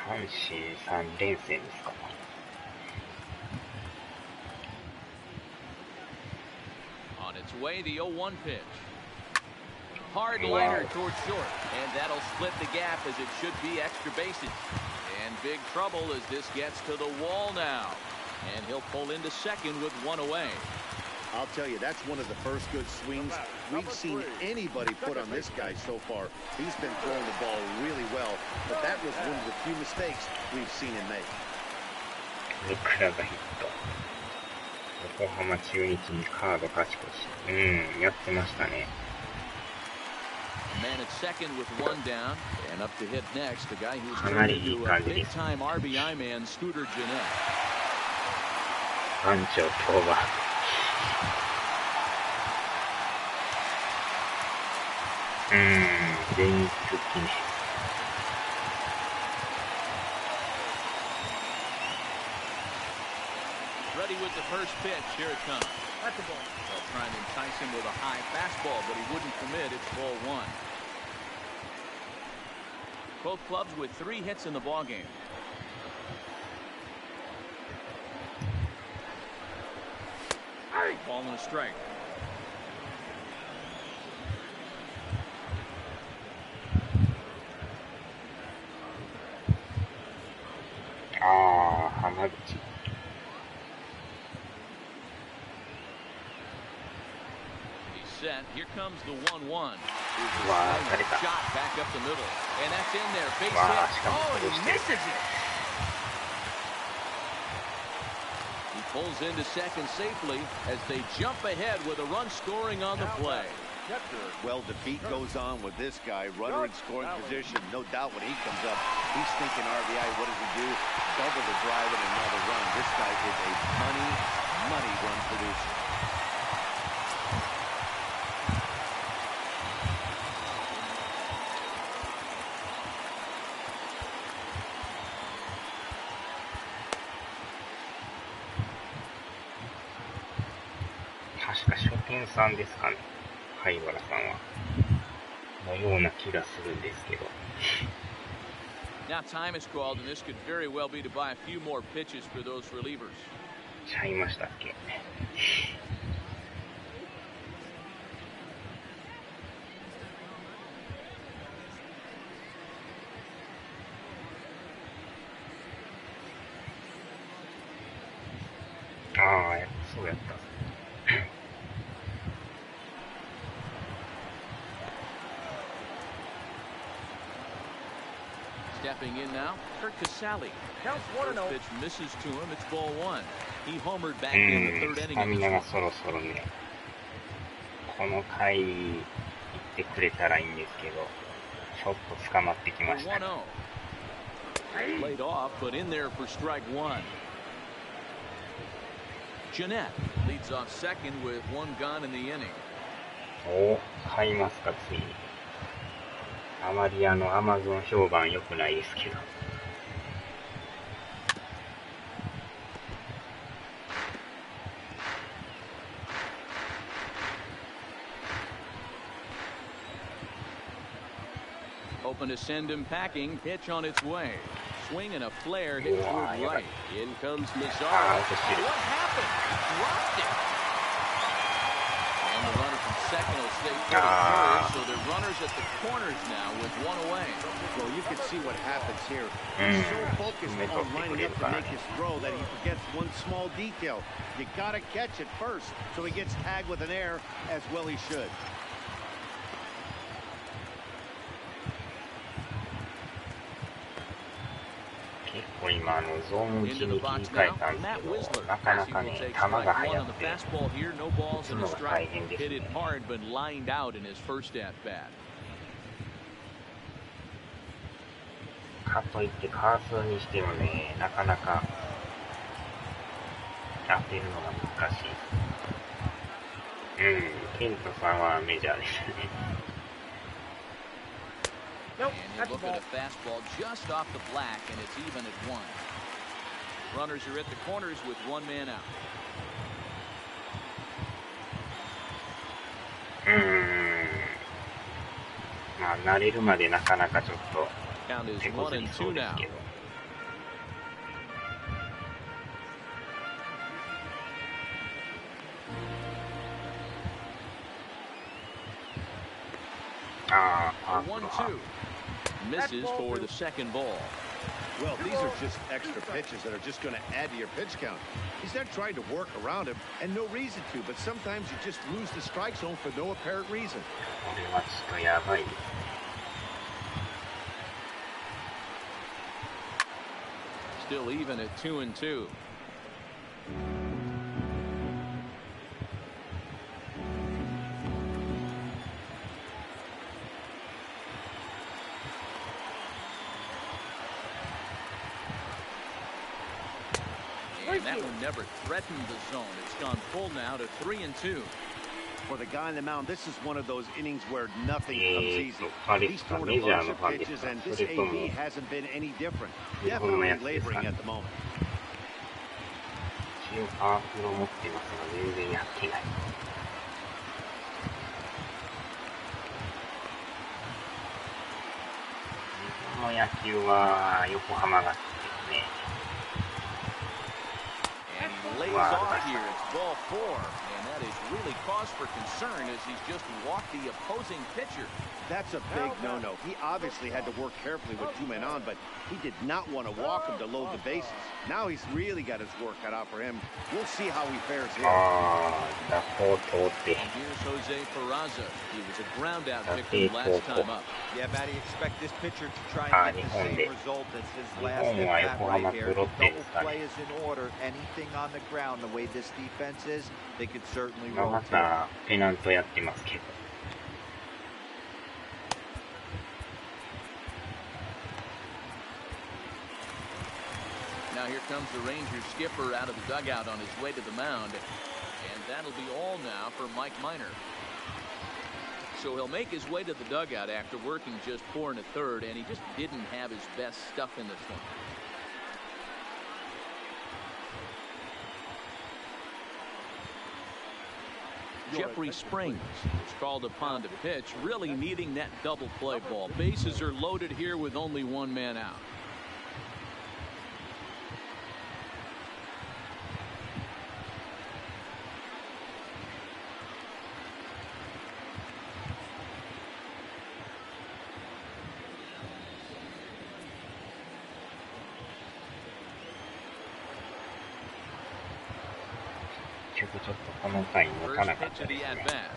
阪神3連戦ですか。On its way, the 0-1 pitch. Hard liner towards short, and that'll split the gap as it should be extra bases. And big trouble as this gets to the wall now. And he'll pull into second with one away. I'll tell you, that's one of the first good swings we've seen anybody put on this guy so far. He's been throwing the ball really well, but that was one of the few mistakes we've seen him make. クラがヒット。横浜中日にカード勝ち越し。やってましたね。Man at second with one down, and up to hit next, the guy who's turned into a big-time RBI man, Scooter Gennett. 班長登板。前日記念。Ready with the first pitch. Here it comes. That's the ball. They'll try and entice him with a high fastball, but he wouldn't commit. It's ball one. Both clubs with 3 hits in the ballgame. Ball and a strike. Hamaguchi. Set. Here comes the 1-1. Shot back up the middle. And that's in there. Base hit. Oh, he misses it. He pulls into second safely as they jump ahead with a run scoring on the play. Well, the beat goes on with this guy. Runner in scoring position. No doubt when he comes up, he's thinking RBI. What does he do? Double the drive and another run. This guy is a money run producer.さんですかね、灰原さんはのような気がするんですけど。Now time is called, and this could very well be to buy a few more pitches for those relievers. ちゃいましたっけ。そうやった。Stepping in now, Kurt Casale. First pitch misses to him. It's ball one. He homered back in the third inning. スタミナがそろそろね、この回行ってくれたらいいんですけど、ちょっと捕まってきましたね。Played off, but in there for strike one. Gennett leads off second with one gone in the inning. 買いますか、ついに。あまりアマゾン評判良くないですけど。Open to send him packing. Pitch on its way. Swing and a flare hit toward right. In comes Mazzara. What happened? He dropped it. And the runner from second will stay third. So the runners at the corners now with one away. Well, you can see what happens here. He's so focused on lining up to make his throw that he forgets one small detail. You got to catch it first. So he gets tagged with an error, as well he should. 今ゾーン打ちに切り替えたんですけど、なかなかね、球が速くて、打つのが大変ですね。かといってカースにしてもね、なかなか当てるのが難しい。ケントさんはメジャーですね。And you look at a fastball just off the black, and it's even at 1. Runners are at the corners with 1 man out. まあ慣れるまでなかなかちょっと手こずりそうですけど。1-2. Misses for the second ball. Well, these are just extra pitches that are just going to add to your pitch count. He's not trying to work around him, and no reason to, but sometimes you just lose the strike zone for no apparent reason. これはちょっとやばいですね。Still even at 2-2. And that one never threatened the zone. It's gone full now to 3-2. For the guy on the mound, this is one of those innings where nothing comes easy. He's thrown a bunch of pitches, and this AB hasn't been any different. Definitely laboring at the moment. 一応パワフル持ってますが全然やってない。日本の野球は横浜が好きですね。Lays off here. It's ball 4, and that is really cause for concern as he's just walked the opposing pitcher. That's a big no-no. He obviously had to work carefully with 2 men on, but he did not want to walk him to load the bases. Now he's really got his work cut out for him. We'll see how he fares here. And here's Jose Peraza. He was a ground-out victim last time up. Yeah, Matty, expect this pitcher to try and get the same result as his last at-bat right here. Double play is in order. Anything on the ground, the way this defense is, they could certainly rollまたペナントやってますけど。Now here comes the Rangers skipper out of the dugout on his way to the mound. And that'll be all now for Mike Minor. So he'll make his way to the dugout after working just 4 1/3, and he just didn't have his best stuff in this one. Jeffrey Springs is called upon to pitch, really needing that double play ball. Bases are loaded here with only 1 man out. First pitch of the at-bat.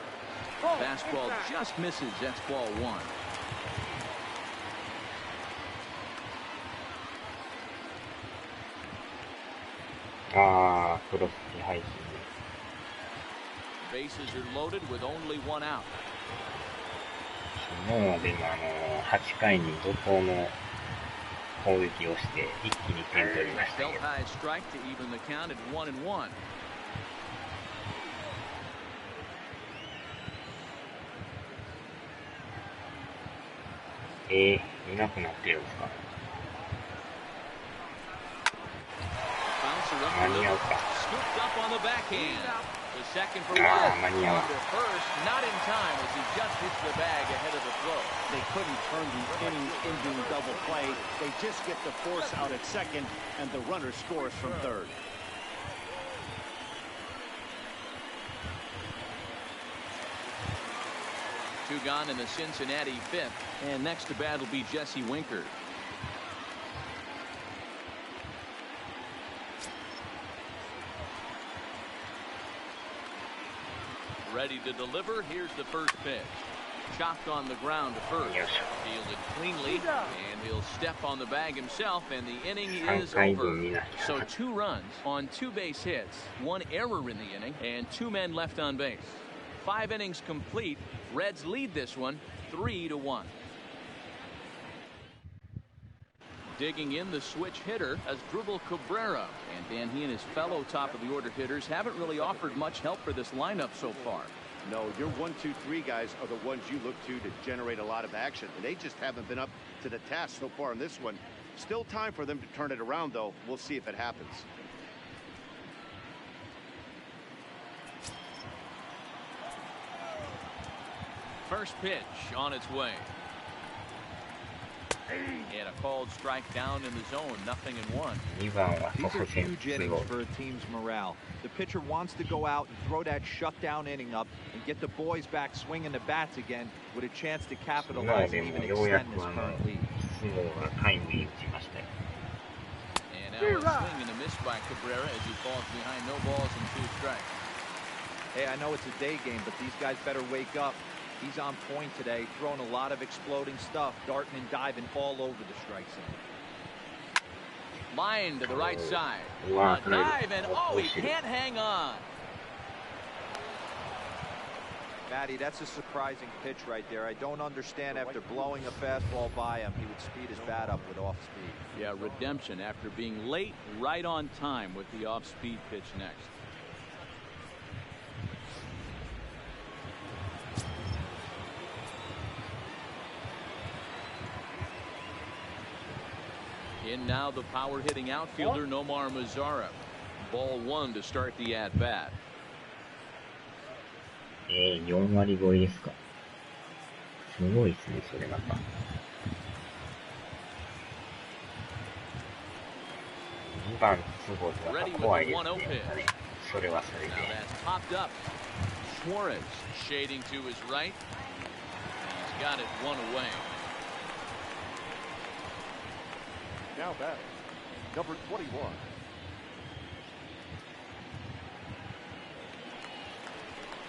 Fastball just misses. That's ball 1. Bases are loaded with only 1 out. 昨日はでも8回に怒涛の攻撃をして一気に点取りましたけど。Dealt high strike to even the count at 1-1. いなくなってるんですか。間に合うか。間に合う。They couldn't turn the inning into double play. They just get the force out at second, and the runner scores from third. Two gone in the Cincinnati 5th, and next to bat will be Jesse Winker. Ready to deliver. Here's the first pitch. Chopped on the ground to first. Fielded cleanly, and he'll step on the bag himself, and the inning is over. So 2 runs on 2 base hits, 1 error in the inning, and 2 men left on base. 5 innings complete. Reds lead this one 3-1. Digging in the switch hitter as Asdrubal Cabrera. And Dan, he and his fellow top of the order hitters haven't really offered much help for this lineup so far. No, your 1, 2, 3 guys are the ones you look to generate a lot of action, and they just haven't been up to the task so far in this one. Still time for them to turn it around, though. We'll see if it happens. First pitch on its way. And a called strike down in the zone, 0-1. These are huge innings for a team's morale. The pitcher wants to go out and throw that shutdown inning up and get the boys back swinging the bats again with a chance to capitalize and even extend this current lead. And now a swing and a miss by Cabrera as he falls behind, no balls and 2 strikes. Hey, I know it's a day game, but these guys better wake up. He's on point today, throwing a lot of exploding stuff, darting and diving all over the strike zone. Line to the right side. A dive, and oh, he can't hang on. Matty, that's a surprising pitch right there. I don't understand, after blowing a fastball by him, he would speed his bat up with off speed. Yeah, redemption after being late, right on time with the off-speed pitch next. In now the power hitting outfielder Nomar Mazara. Ball 1 to start the at-bat. 4割超えですか。すごいですね、それまた。2番都合とか怖いですね。それはそれで。Suarez shading to his right. He's got it 1 away. Now batting, number 21.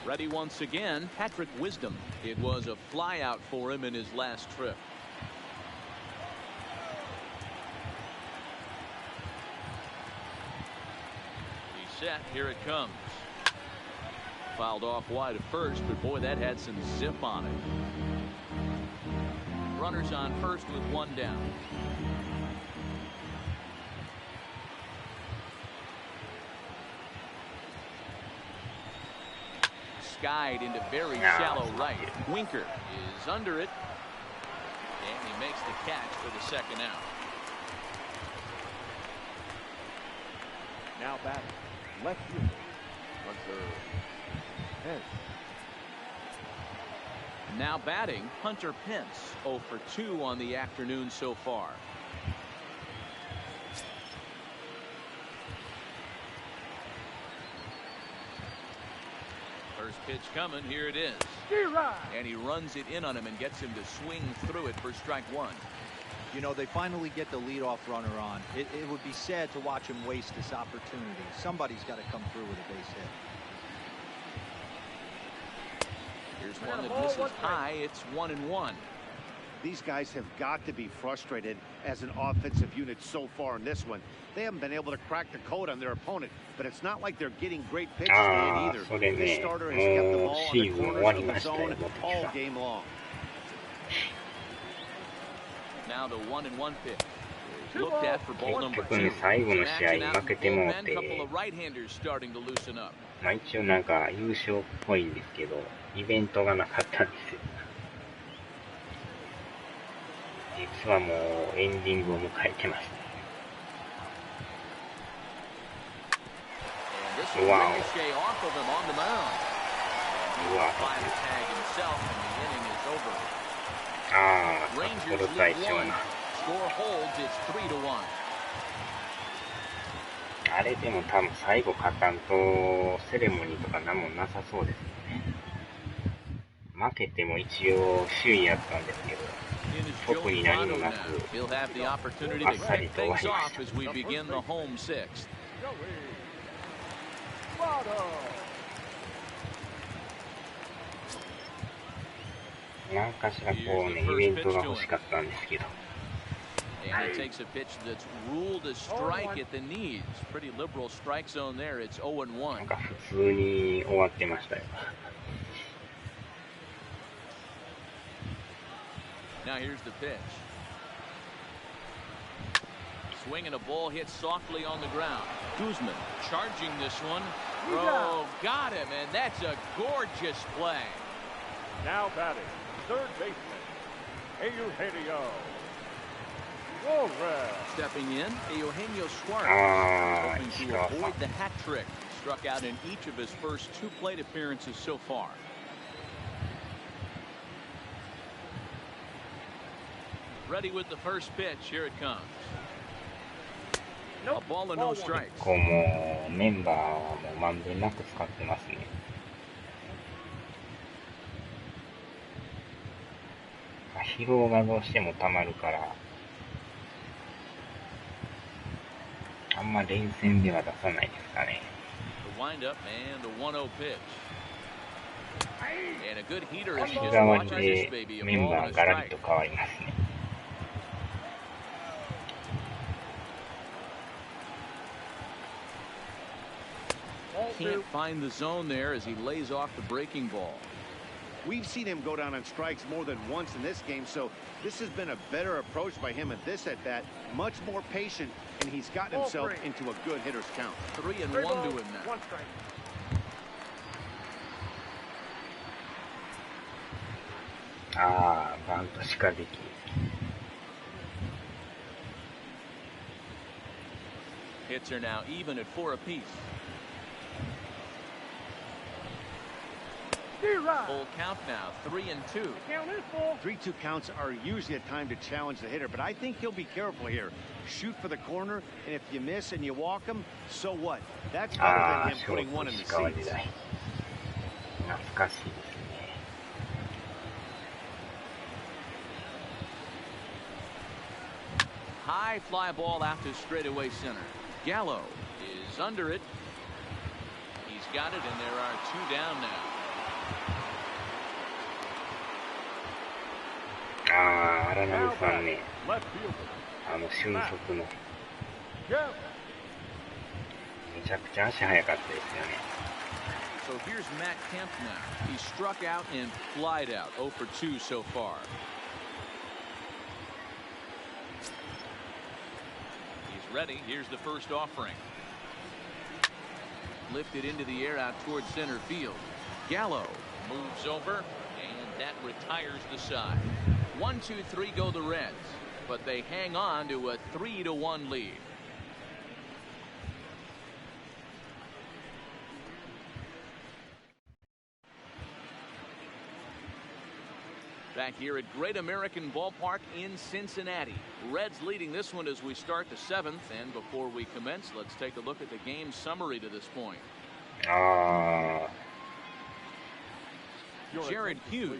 Ready once again, Patrick Wisdom. It was a flyout for him in his last trip. He's set. Here it comes. Fouled off wide at first, but boy, that had some zip on it. Runners on first with 1 down. Skied into very shallow right. Winker is under it, and he makes the catch for the 2nd out. Now batting, left field, Hunter Pence. Now batting, Hunter Pence, 0 for 2 on the afternoon so far. First pitch coming, here it is. And he runs it in on him and gets him to swing through it for strike 1. You know, they finally get the leadoff runner on. It would be sad to watch him waste this opportunity. Somebody's got to come through with a base hit. Here's one that misses high. It's 1-1. These guys have got to be frustrated as an offensive unit so far in this one. They haven't been able to crack the code on their opponent, but it's not like they're getting great pitches to hit either. This starter has kept the ball on the corners of the zone all game long. Now the 1-1 pitch. Looked at for ball number 2. 最後の試合負けてもうて、couple of right-handers starting to loosen up. まあ一応なんか優勝っぽいんですけど、イベントがなかったんですよ。実はもうエンディングを迎えてますね。Wow. Ricochet off of him on the mound. He will find the tag himself, and the inning is over. Rangers lead 1. Score holds. It's 3-1. あれでも多分最後勝たんとセレモニーとか何もなさそうですね。負けても一応首位やったんですけど、特に何もなくあっさりと終わりました。なんかしらこうね、イベントが欲しかったんですけど。And he takes a pitch that's ruled a strike at the knees. Pretty liberal strike zone there. It's 0-1. なんか普通に終わってましたよ。Now here's the pitch. Swing and a ball hit softly on the ground. Guzman charging this one. Oh, got him, and that's a gorgeous play. Now batting, third baseman, Eugenio. Stepping in, Eugenio Suarez, hoping to avoid the hat trick. Struck out in each of his first 2 plate appearances so far. Ready with the first pitch. Here it comes. A ball and no strikes. こうもうメンバーはもうまんべんなく使ってますね。疲労がどうしてもたまるから、あんま連戦では出さないですかね。The windup and the 1-0 pitch. And a good heater as he 日 just 替わり watches で this baby. A メン ball バ and ー a ガラ strike. リと変わりますね。Can't find the zone there as he lays off the breaking ball. We've seen him go down on strikes more than once in this game, so this has been a better approach by him at this at-bat. Much more patient, and he's gotten himself into a good hitter's count. 3-1 to him now. 1 strike. ああ、バントしかできん。Hits are now even at 4 apiece. Full count now, 3-2. 3-2 counts are usually a time to challenge the hitter, but I think he'll be careful here. Shoot for the corner, and if you miss and you walk him, so what? That's better than him putting one in the seats. 懐かしいですね。High fly ball out to straightaway center. Gallo is under it. He's got it, and there are 2 down now. ああ、荒波さんね、俊足の。めちゃくちゃ足速かったですよね。So here's Matt Kemp now. He struck out and flied out. 0 for 2 so far. He's ready. Here's the first offering. Lifted into the air out towards center field. Gallo moves over, and that retires the side. 1-2-3 go the Reds, but they hang on to a 3-1 lead. Back here at Great American Ballpark in Cincinnati. Reds leading this one as we start the 7th, and before we commence, let's take a look at the game summary to this point. Jared Hughes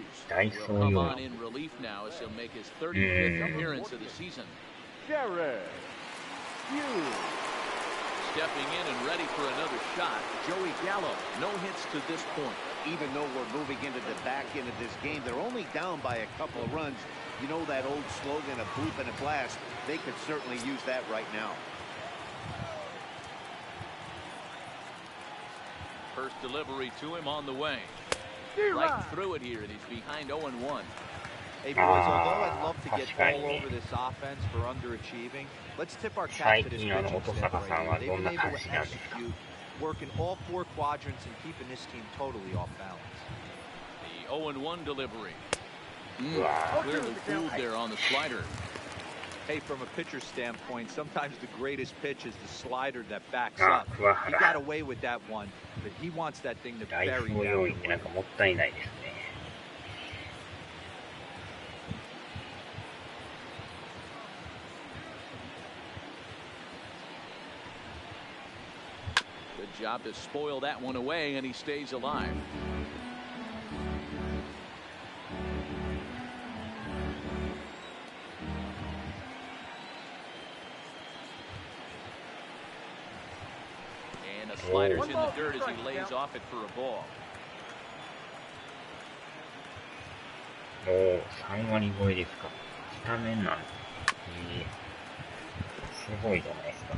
will come on in relief now as he'll make his 35th appearance of the season. Jared Hughes. Stepping in and ready for another shot, Joey Gallo. No hits to this point. Even though we're moving into the back end of this game, they're only down by a couple of runs. You know that old slogan, a bloop and a blast. They could certainly use that right now. First delivery to him on the way. Right through it here, and he's behind 0-1. Hey, boys, although I'd love to get all over this offense for underachieving, let's tip our cap to this pitching staff right now. They've been able to execute, working all 4 quadrants and keeping this team totally off balance. The 0-1 delivery. Clearly fooled there on the slider. Hey, from a pitcher standpoint, sometimes the greatest pitch is the slider that backs up. He got away with that one, but he wants that thing to bury down the road. なんかもったいないですね。Good job to spoil that one away, and he stays alive. And a slider's in the dirt as he lays off it for a ball. おお、3割超えですか。スタメンなんです。すごいじゃないですか。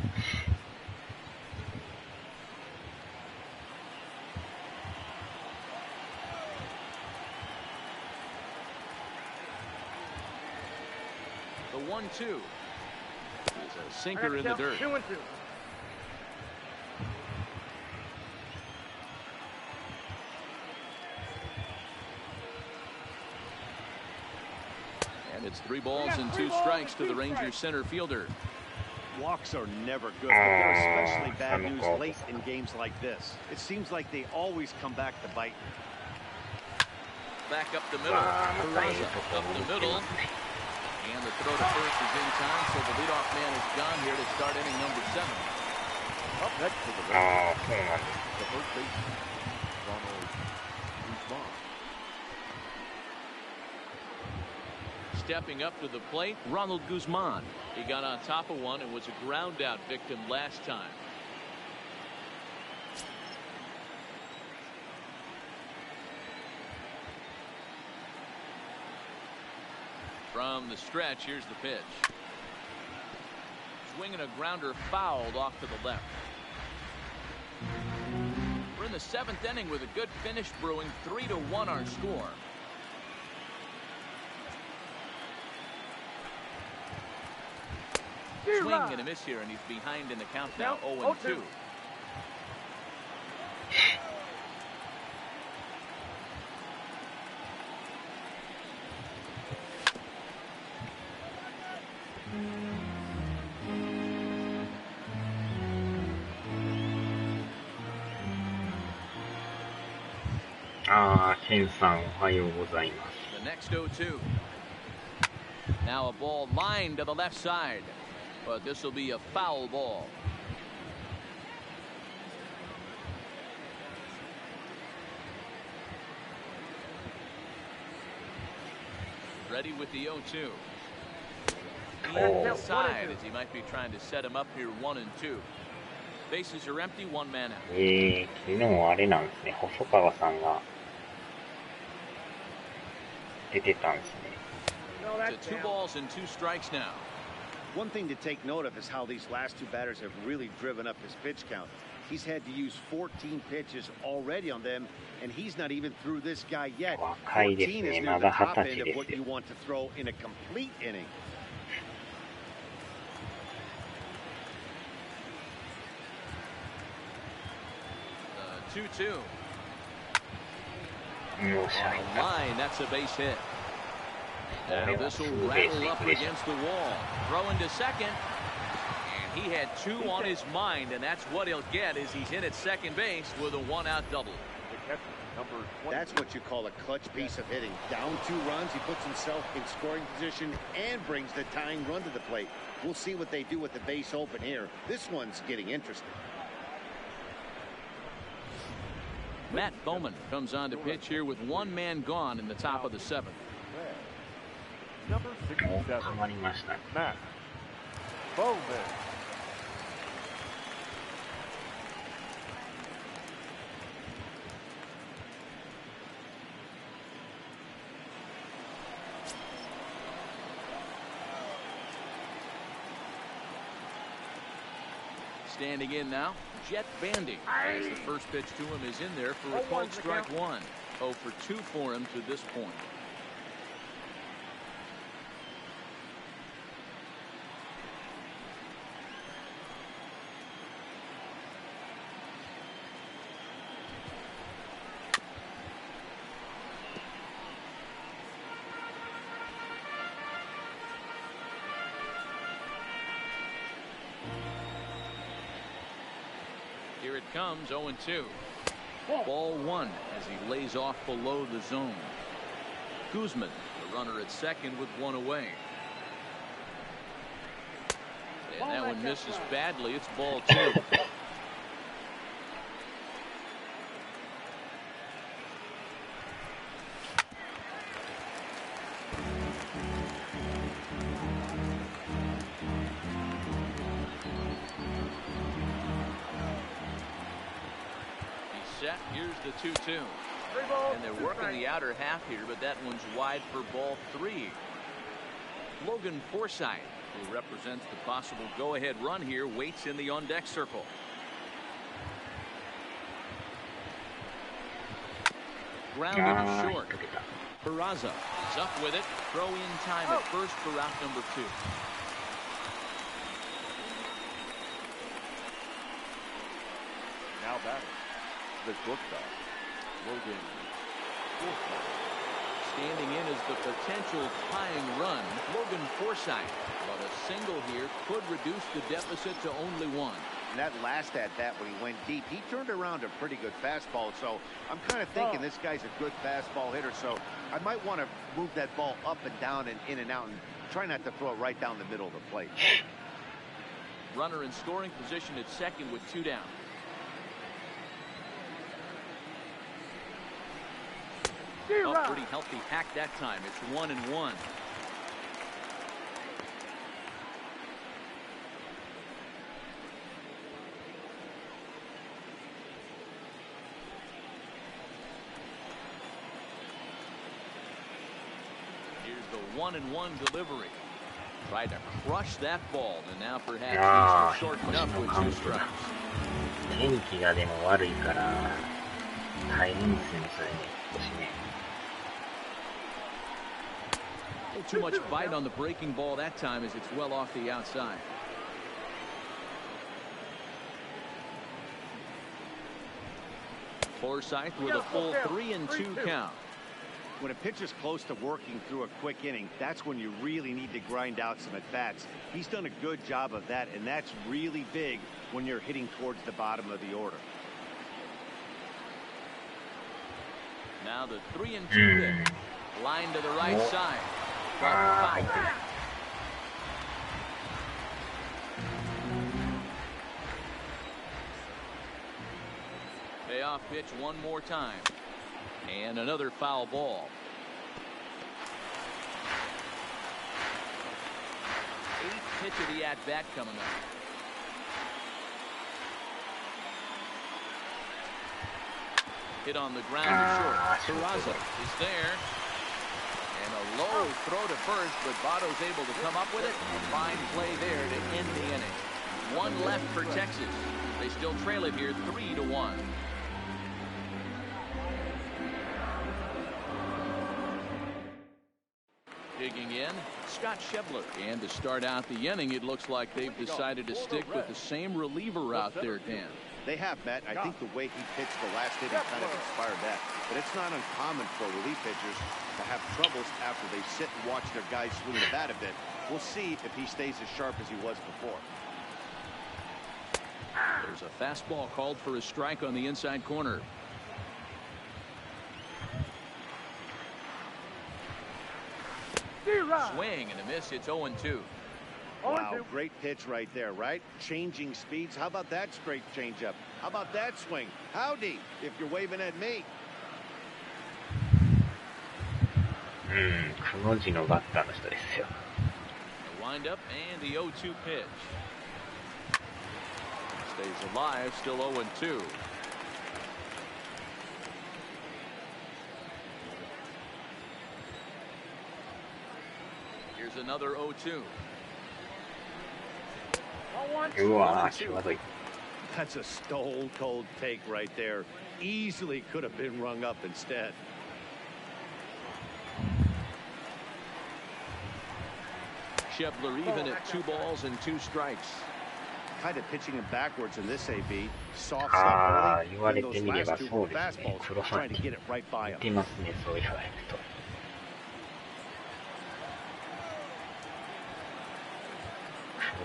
The 1-2 is a sinker in the dirt. 2-2. And it's 3 balls and 2 strikes to the Rangers center fielder. Walks are never good, but they're especially bad news late in games like this. It seems like they always come back to bite. Back up the middle. Peraza up the middle. And the throw to first is in time, so the leadoff man is gone here to start inning number 7. Up next to the first baseman, Ronald Guzman. Stepping up to the plate, Ronald Guzman. He got on top of one and was a ground out victim last time. From the stretch, here's the pitch. Swinging a grounder fouled off to the left. We're in the 7th inning with a good finish brewing. 3-1 our score. Swing and a miss here, and he's behind in the count now. 0-2. Ken さん、おはようございます。The next 0-2. Now a ball lined to the left side, but this will be a foul ball. Ready with the 0-2. Inside as he might be trying to set him up here 1-2. Bases are empty, 1 man out. 昨日あれなんですね、細川さんが出てたんですね。To 2 balls and 2 strikes now. One thing to take note of is how these last 2 batters have really driven up his pitch count. He's had to use 14 pitches already on them, and he's not even through this guy yet. 若いですね、まだ20歳ですよ。 what you want to throw in a complete inning. 2-2. よっしゃ、 Line, that's a base hit. Now this will rattle up against the wall. Throw into second. And he had 2 on his mind, and that's what he'll get as he's in at second base with a 1-out double. That's what you call a clutch piece of hitting. Down 2 runs, he puts himself in scoring position and brings the tying run to the plate. We'll see what they do with the base open here. This one's getting interesting. Matt Bowman comes on to pitch here with 1 man gone in the top of the 7th. Number 67, 変わりましたね。 Matt Bowman. Standing in now, Jet Bandy. As the first pitch to him is in there for a called strike 1. 0 for 2 for him to this point. Here it comes, 0-2. Ball 1 as he lays off below the zone. Guzman, the runner at second with 1 away. And that one misses badly. It's ball 2. He's set. Here's the 2-2. And they're working the outer half here, but that one's wide for ball 3. Logan Forsythe, who represents the possible go-ahead run here, waits in the on-deck circle. Grounded to short. Peraza is up with it. Throw in time at first for route number 2. Now back, the shortstop, Logan Forsythe. Standing in is the potential tying run, Logan Forsythe. But a single here could reduce the deficit to only 1. And that last at-bat when he went deep, he turned around a pretty good fastball. So I'm kind of thinking this guy's a good fastball hitter. So I might want to move that ball up and down and in and out and try not to throw it right down the middle of the plate. Runner in scoring position at second with 2 down. A pretty healthy hack that time. It's 1-1. Here's the 1-1 delivery. Tried to crush that ball, and now perhaps he's shortened up with 2 strikes. 天気がでも悪いから大変ですね、それね、少しね。Too much bite on the breaking ball that time as it's well off the outside. Forsythe with a full 3-2 count. When a pitcher's close to working through a quick inning, that's when you really need to grind out some at-bats. He's done a good job of that, and that's really big when you're hitting towards the bottom of the order. Now the 3-2 pitch. Line to the right side. Payoff pitch one more time. And another foul ball. 8th pitch of the at-bat coming up. Hit on the ground to short. Peraza is there. And a low throw to first, but Votto's able to come up with it. Fine play there to end the inning. 1 left for Texas. They still trail it here 3-1. Digging in, Scott Schebler. And to start out the inning, it looks like they've decided to stick with the same reliever out there, Dan. They have, Matt. I think the way he pitched the last inning kind of inspired that. But it's not uncommon for relief pitchers to have troubles after they sit and watch their guys swing the bat a bit. We'll see if he stays as sharp as he was before. There's a fastball called for a strike on the inside corner. Swing and a miss. It's 0-2. Wow, great pitch right there, right? Changing speeds. How about that straight changeup? How about that swing? Howdy, if you're waving at me. くの字のバッターの人ですよ。The windup and the 0-2 pitch. Stays alive, still 0-2. Here's another 0-2. うわー、際どい。 That's a stone cold take right there. Easily could have been rung up instead. Schebler even at 2 balls and 2 strikes. Kind of pitching him backwards in this AB. Soft stuff early. 言われてみれば Those last 2 そうですね。 fastballs, 黒 trying 羽 to get it right by 似 him. てますね、そう言われると。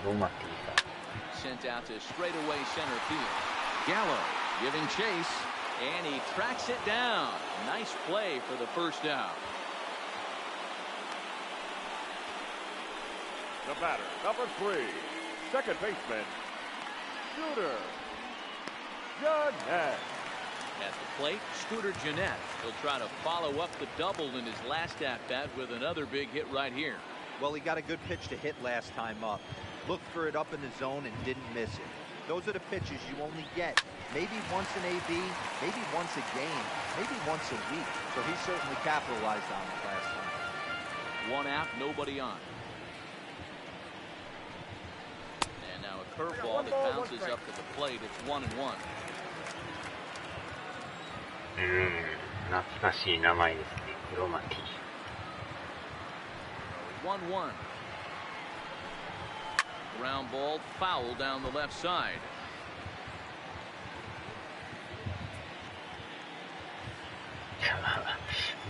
クロマティが。 Sent out to straightaway center field. Gallo giving chase, and he tracks it down. Nice play for the first out. The batter, number 3, second baseman, Scooter Jeanette. At the plate, Scooter Jeanette. He'll try to follow up the double in his last at-bat with another big hit right here. Well, he got a good pitch to hit last time up. Looked for it up in the zone and didn't miss it. Those are the pitches you only get maybe once an AB, maybe once a game, maybe once a week. So he certainly capitalized on it last time. One out, nobody on. And now a curveball that bounces up to the plate. It's 1-1. 懐かしい名前ですね。黒巻。1-1. Ground ball foul down the left side.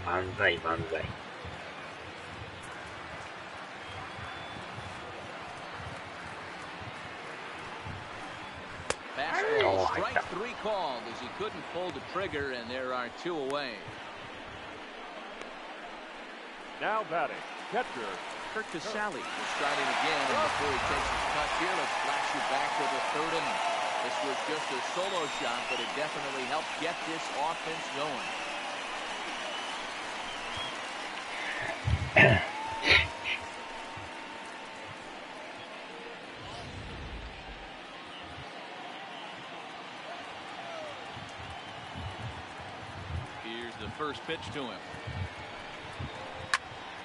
Banzai, banzai. Fastball, strike three called as he couldn't pull the trigger, and there are two away. Now batting, catcher Kurt Casale is starting again, and before he takes his cut here, let's flash you back to the third inning. This was just a solo shot, but it definitely helped get this offense going. Here's the first pitch to him.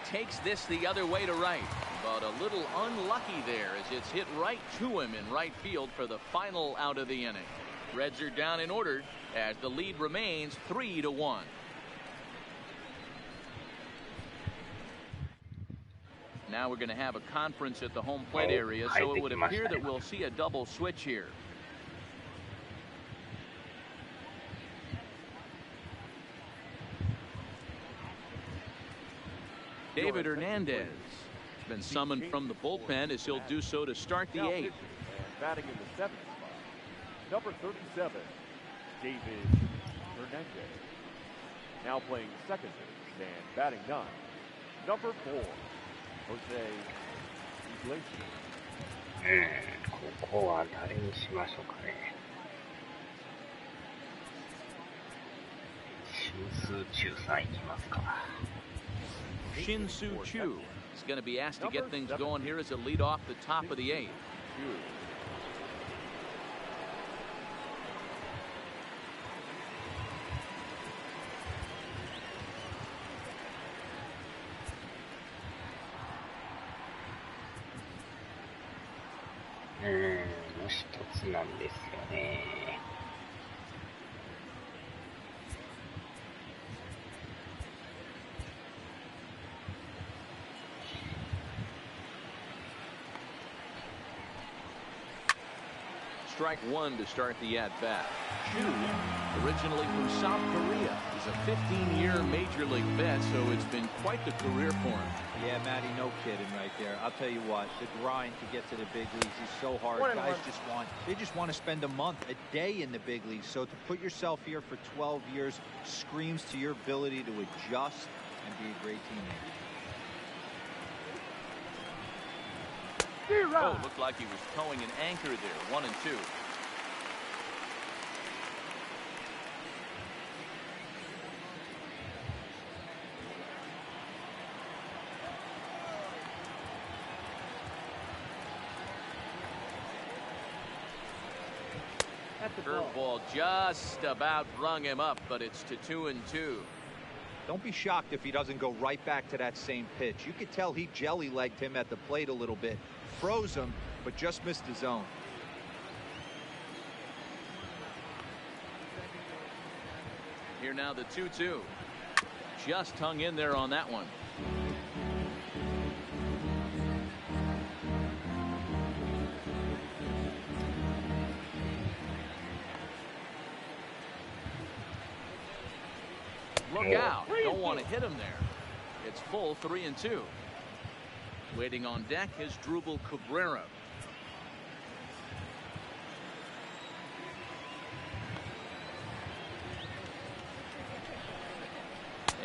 Takes this the other way to right, but a little unlucky there as it's hit right to him in right field for the final out of the inning. Reds are down in order as the lead remains 3-1. Now we're going to have a conference at the home plate area, so it would appear that we'll see a double switch here. David Hernandez has been summoned from the bullpen as he'll do so to start the eighth. batting in the seventh spot, number 37, David Hernandez. Now playing second base and batting ninth, number 4, Jose Iglesias. ここは誰にしましょうかね。新数中さんいきますか。Shin-Soo Choo is going to be asked to get things going here as a lead off the top of the eighth. Mm, 一つなんですよね。Strike one to start the at-bat. Chu, originally from South Korea, is a 15-year Major League vet, so it's been quite the career for him. Yeah, Matty, no kidding right there. I'll tell you what, the grind to get to the big leagues is so hard. Guys just want to spend a month, a day in the big leagues. So to put yourself here for 12 years screams to your ability to adjust and be a great teammate. Oh, looked like he was towing an anchor there. 1 and 2. Curveball just about rung him up, but it's to 2 and 2. Don't be shocked if he doesn't go right back to that same pitch. You could tell he jelly-legged him at the plate a little bit. Froze him, but just missed the zone. Here now the 2-2. Just hung in there on that one. Look out. Don't want to hit him there. It's full 3 and 2. Waiting on deck is Drupal Cabrera.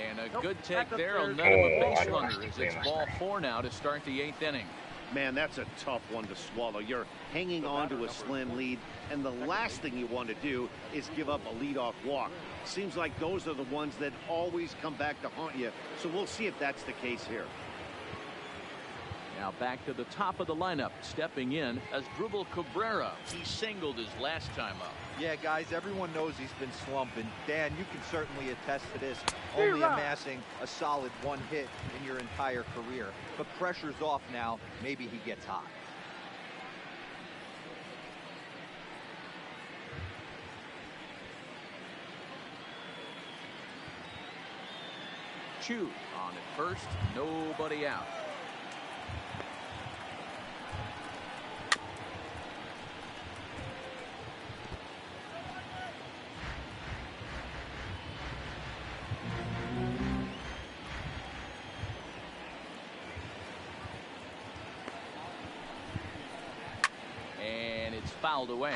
And a good take there on none of a base runner as it's ball 4 now to start the 8th inning. Man, that's a tough one to swallow. You're hanging on to a slim lead, and the last thing you want to do is give up a leadoff walk. Seems like those are the ones that always come back to haunt you, so we'll see if that's the case here. Now back to the top of the lineup. Stepping in as Asdrubal Cabrera. He singled his last time up. Yeah, guys, everyone knows he's been slumping. Dan, you can certainly attest to this, only amassing a solid one hit in your entire career. But pressure's off now. Maybe he gets hot. Chu on at first, nobody out. And it's fouled away.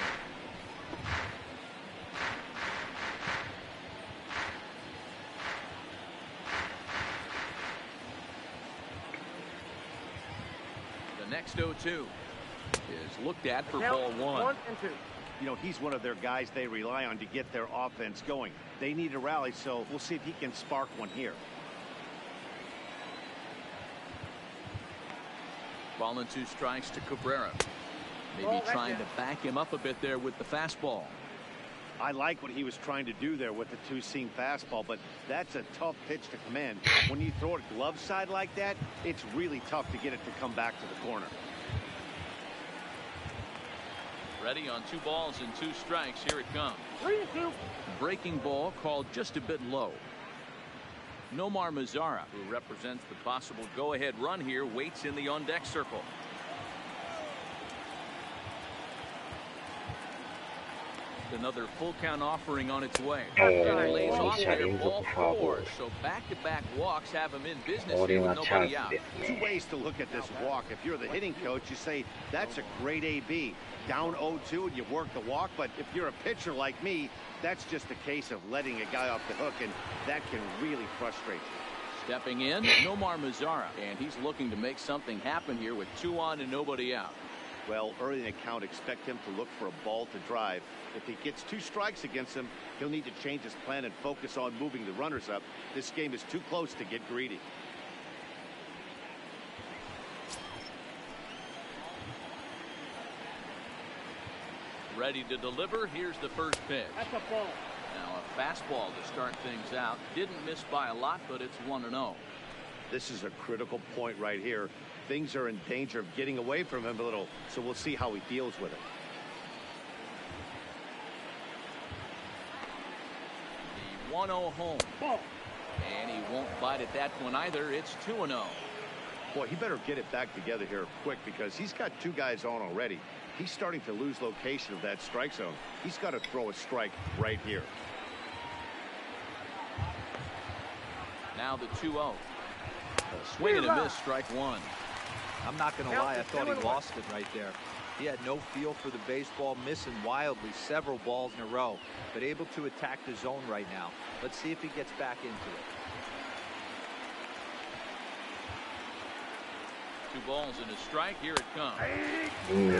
Next 0-2 is looked at for ball one. You know, he's one of their guys they rely on to get their offense going. They need a rally, so we'll see if he can spark one here. Ball and 2 strikes to Cabrera. Maybe trying to back him up a bit there with the fastball. I like what he was trying to do there with the two-seam fastball, but that's a tough pitch to command. When you throw it glove side like that, it's really tough to get it to come back to the corner. Ready on 2 balls and 2 strikes. Here it comes. Breaking ball called just a bit low. Nomar Mazara, who represents the possible go-ahead run here, waits in the on-deck circle. Another full count offering on its way. And lays off there, ball 4. So back-to-back walks have him in business here with nobody out. 2 ways to look at this walk. If you're the hitting coach, you say that's a great AB. Down 0-2 and you work the walk. But if you're a pitcher like me, that's just a case of letting a guy off the hook, and that can really frustrate you. Stepping in, Nomar Mazara, and he's looking to make something happen here with 2 on and nobody out. Well, early in the count, expect him to look for a ball to drive. If he gets 2 strikes against him, he'll need to change his plan and focus on moving the runners up. This game is too close to get greedy. Ready to deliver. Here's the first pitch. That's a ball. Now a fastball to start things out. Didn't miss by a lot, but it's 1-0. This is a critical point right here. Things are in danger of getting away from him a little, so we'll see how he deals with it. The 1-0 home. Ball. And he won't bite at that one either. It's 2-0. Boy, he better get it back together here quick, because he's got 2 guys on already. He's starting to lose location of that strike zone. He's got to throw a strike right here. Now the 2-0. Swing and a miss, strike 1. I'm not going to lie, I thought he lost it right there. He had no feel for the baseball, missing wildly several balls in a row, but able to attack the zone right now. Let's see if he gets back into it. 2 balls and a strike. Here it comes.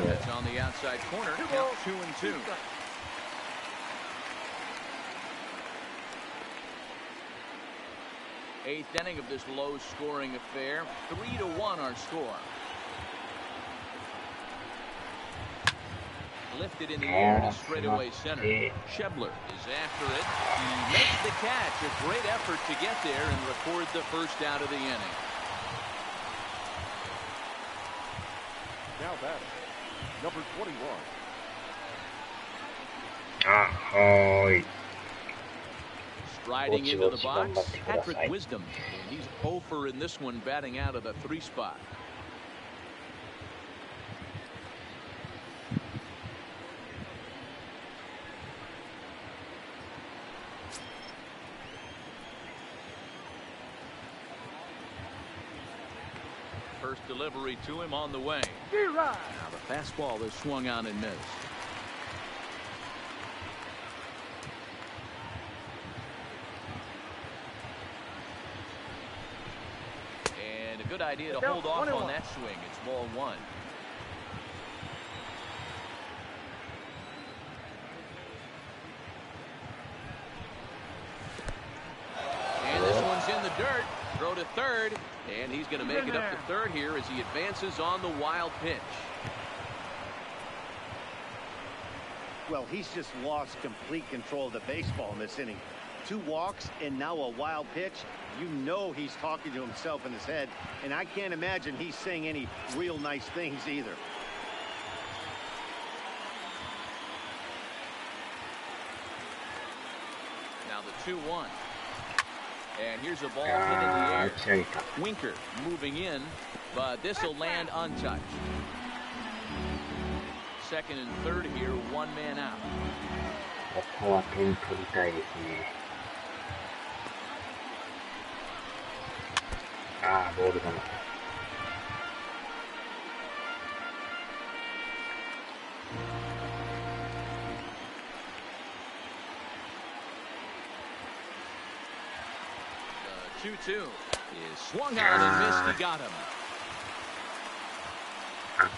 That's on the outside corner. Count 2-2. Eighth inning of this low-scoring affair. 3-1 our score. Lifted in the air to straightaway center. Schebler is after it. He makes the catch. A great effort to get there and record the first out of the inning. Now batting, number 21. Striding into the box, Patrick Wisdom, and he's 0 in this one, batting out of the 3 spot. First delivery to him on the way. Now the fastball is swung on and missed. And a good idea to hold off on that swing. It's ball 1. And this one's in the dirt. Throw to third, and he's going to make it up to third here as he advances on the wild pitch. Well, he's just lost complete control of the baseball in this inning. 2 walks and now a wild pitch. You know he's talking to himself in his head, and I can't imagine he's saying any real nice things either. Now the 2-1. And here's a ball hit in the air. Winker moving in, but this will land untouched. Second and third here, 1 man out. ここは点取りたいですね。ああ、ボールだな。The 2-2 is swung out and missed. He got him.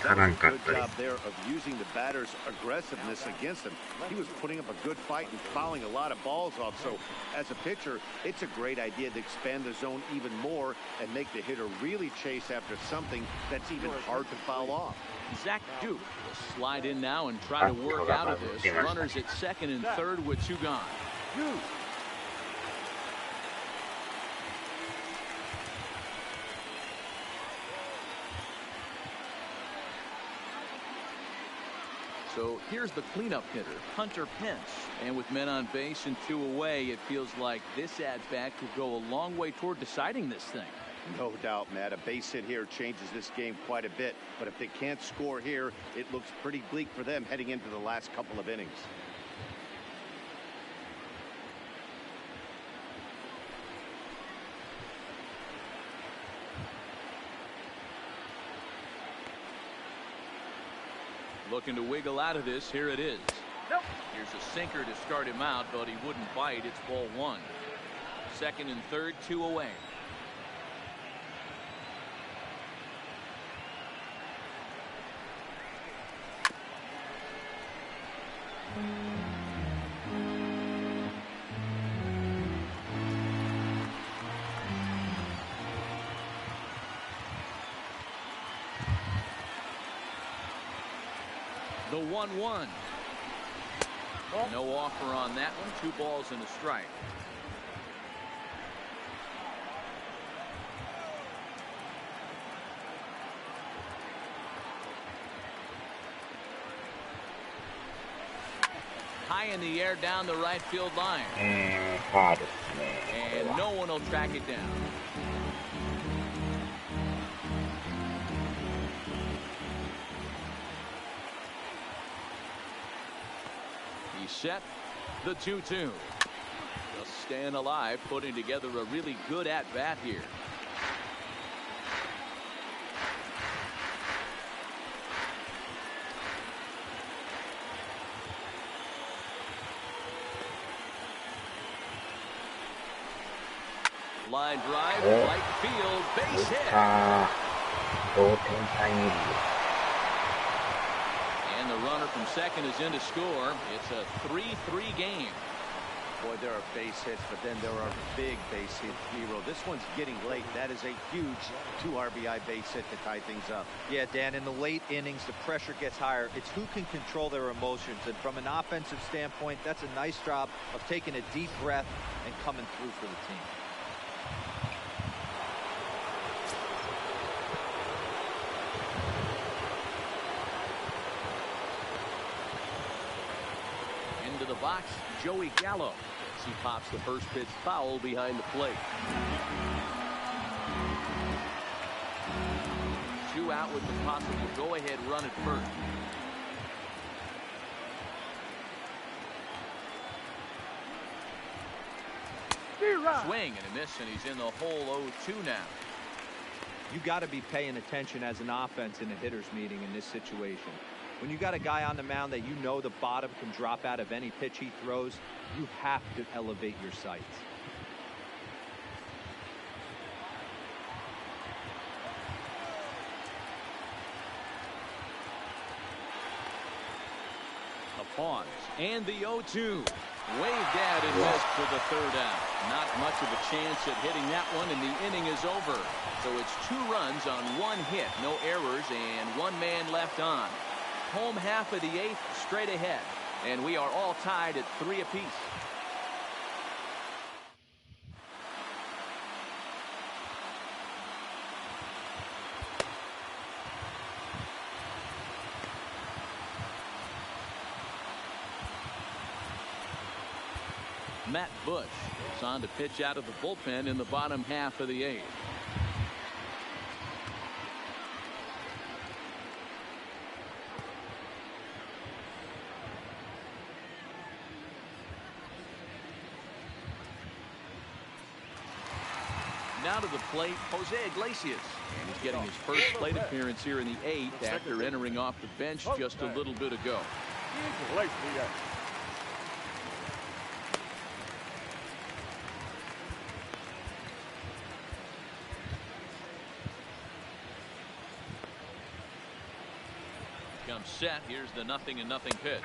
当たらんかっ Good たで job す。 there of using the batter's aggressiveness against him. He was putting up a good fight and fouling a lot of balls off. So as a pitcher, it's a great idea to expand the zone even more and make the hitter really chase after something that's even hard to foul off. Zach Duke will slide in now and try to work out of this. Runners at second and third with 2 gone. So here's the cleanup hitter, Hunter Pence. And with men on base and 2 away, it feels like this at-bat could go a long way toward deciding this thing. No doubt, Matt. A base hit here changes this game quite a bit. But if they can't score here, it looks pretty bleak for them heading into the last couple of innings. Looking to wiggle out of this. Here it is. Nope. Here's a sinker to start him out, but he wouldn't bite. It's ball 1. Second and third, 2 away. The 1-1. No offer on that one. 2 balls and a strike. High in the air down the right field line. And no one will track it down. Set the 2-2. Just staying alive, putting together a really good at-bat here. Line drive, right field, base hit. And the runner from second is in to score. It's a 3-3 game. Boy, there are base hits, but then there are big base hit hero. This one's getting late. That is a huge 2 RBI base hit to tie things up. Yeah, Dan, in the late innings, the pressure gets higher. It's who can control their emotions. And from an offensive standpoint, that's a nice job of taking a deep breath and coming through for the team. The box, Joey Gallo, as he pops the first pitch foul behind the plate. 2 out with the possible go-ahead run at first. Swing and a miss, and he's in the hole 0-2 now. You got to be paying attention as an offense in a hitter's meeting in this situation. When you got a guy on the mound that you know the bottom can drop out of any pitch he throws, you have to elevate your sights. A pause and the 0-2. Waved at and missed for the third out. Not much of a chance at hitting that one, and the inning is over. So it's 2 runs on 1 hit, no errors, and 1 man left on. Home half of the 8th, straight ahead, and we are all tied at 3 apiece. Matt Bush is on to pitch out of the bullpen in the bottom half of the 8th. Now to the plate, Jose Iglesias. And he's getting his first plate appearance here in the 8th after entering off the bench just a little bit ago. Comes set. Here's the 0-0 pitch.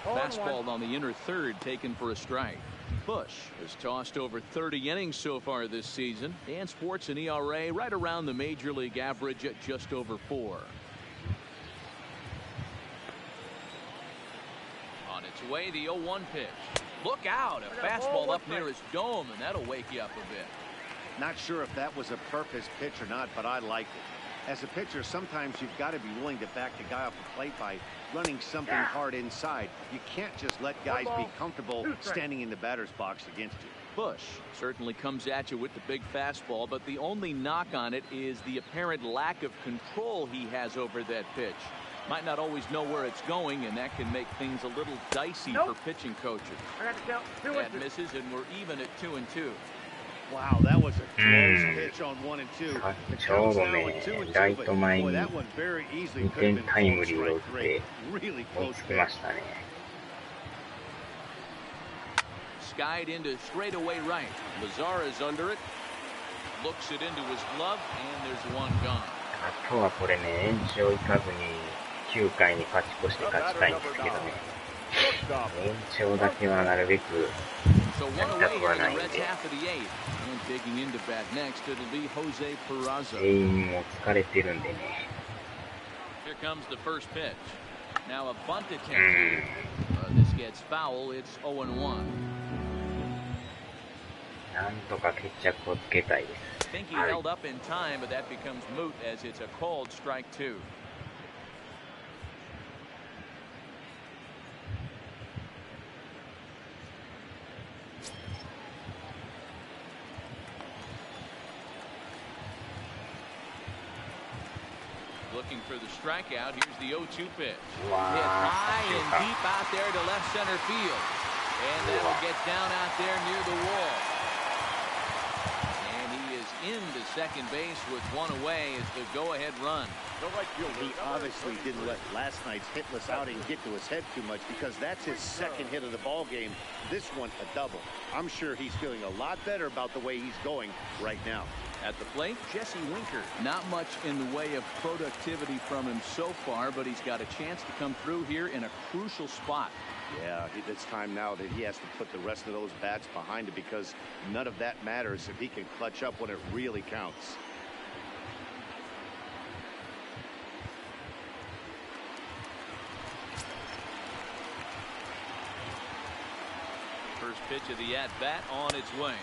Fastball on the inner third, taken for a strike. Bush has tossed over 30 innings so far this season and sports an ERA right around the major league average at just over 4. On its way, the 0-1 pitch. Look out, a fastball up near his dome, and that'll wake you up a bit. Not sure if that was a purpose pitch or not, but I liked it. As a pitcher, sometimes you've got to be willing to back the guy off the plate by running something hard inside. You can't just let guys be comfortable standing in the batter's box against you. Bush certainly comes at you with the big fastball, but the only knock on it is the apparent lack of control he has over that pitch. Might not always know where it's going, and that can make things a little dicey for pitching coaches. That misses, and we're even at 2-2. Wow, that was a close pitch on 1 and 2. ちょうどね、ライト前に2点タイムリーを打って追いつきましたね。Skied into straightaway right. Lazar is under it. Looks it into his glove, and there's 1 gone. あとはこれね、延長いかずに9回に勝ち越して勝ちたいんですけどね。延長だけはなるべく So 1 away here in the Reds half of the 8th. And digging into bat next, it'll be Jose Peraza. 全員も疲れてるんでね。Here comes the first pitch. Now a bunt attempt. This gets foul. It's 0-1. なんとか決着をつけたいです。I think he held up in time, but that becomes moot as it's a called strike 2. Looking for the strikeout. Here's the 0-2 pitch. Wow. Hit high and deep out there to left center field. And that'll get down out there near the wall. And he is into second base with 1 away as the go-ahead run. He obviously didn't let last night's hitless outing get to his head too much, because that's his second hit of the ball game. This one a double. I'm sure he's feeling a lot better about the way he's going right now. At the plate, Jesse Winker. Not much in the way of productivity from him so far, but he's got a chance to come through here in a crucial spot. Yeah, it's time now that he has to put the rest of those bats behind him, because none of that matters if he can clutch up when it really counts. First pitch of the at-bat on its way.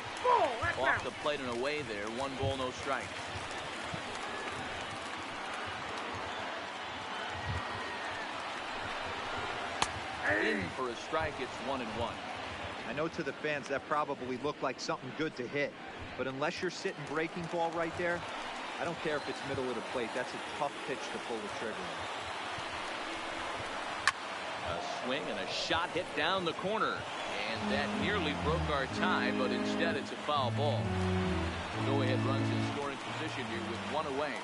Off the plate and away there. 1 ball, no strike. In for a strike. It's 1-1. I know to the fans that probably looked like something good to hit, but unless you're sitting breaking ball right there, I don't care if it's middle of the plate. That's a tough pitch to pull the trigger on. A swing and a shot hit down the corner. And that nearly broke our tie, but instead it's a foul ball. Go-ahead runs in scoring position here with 1 away.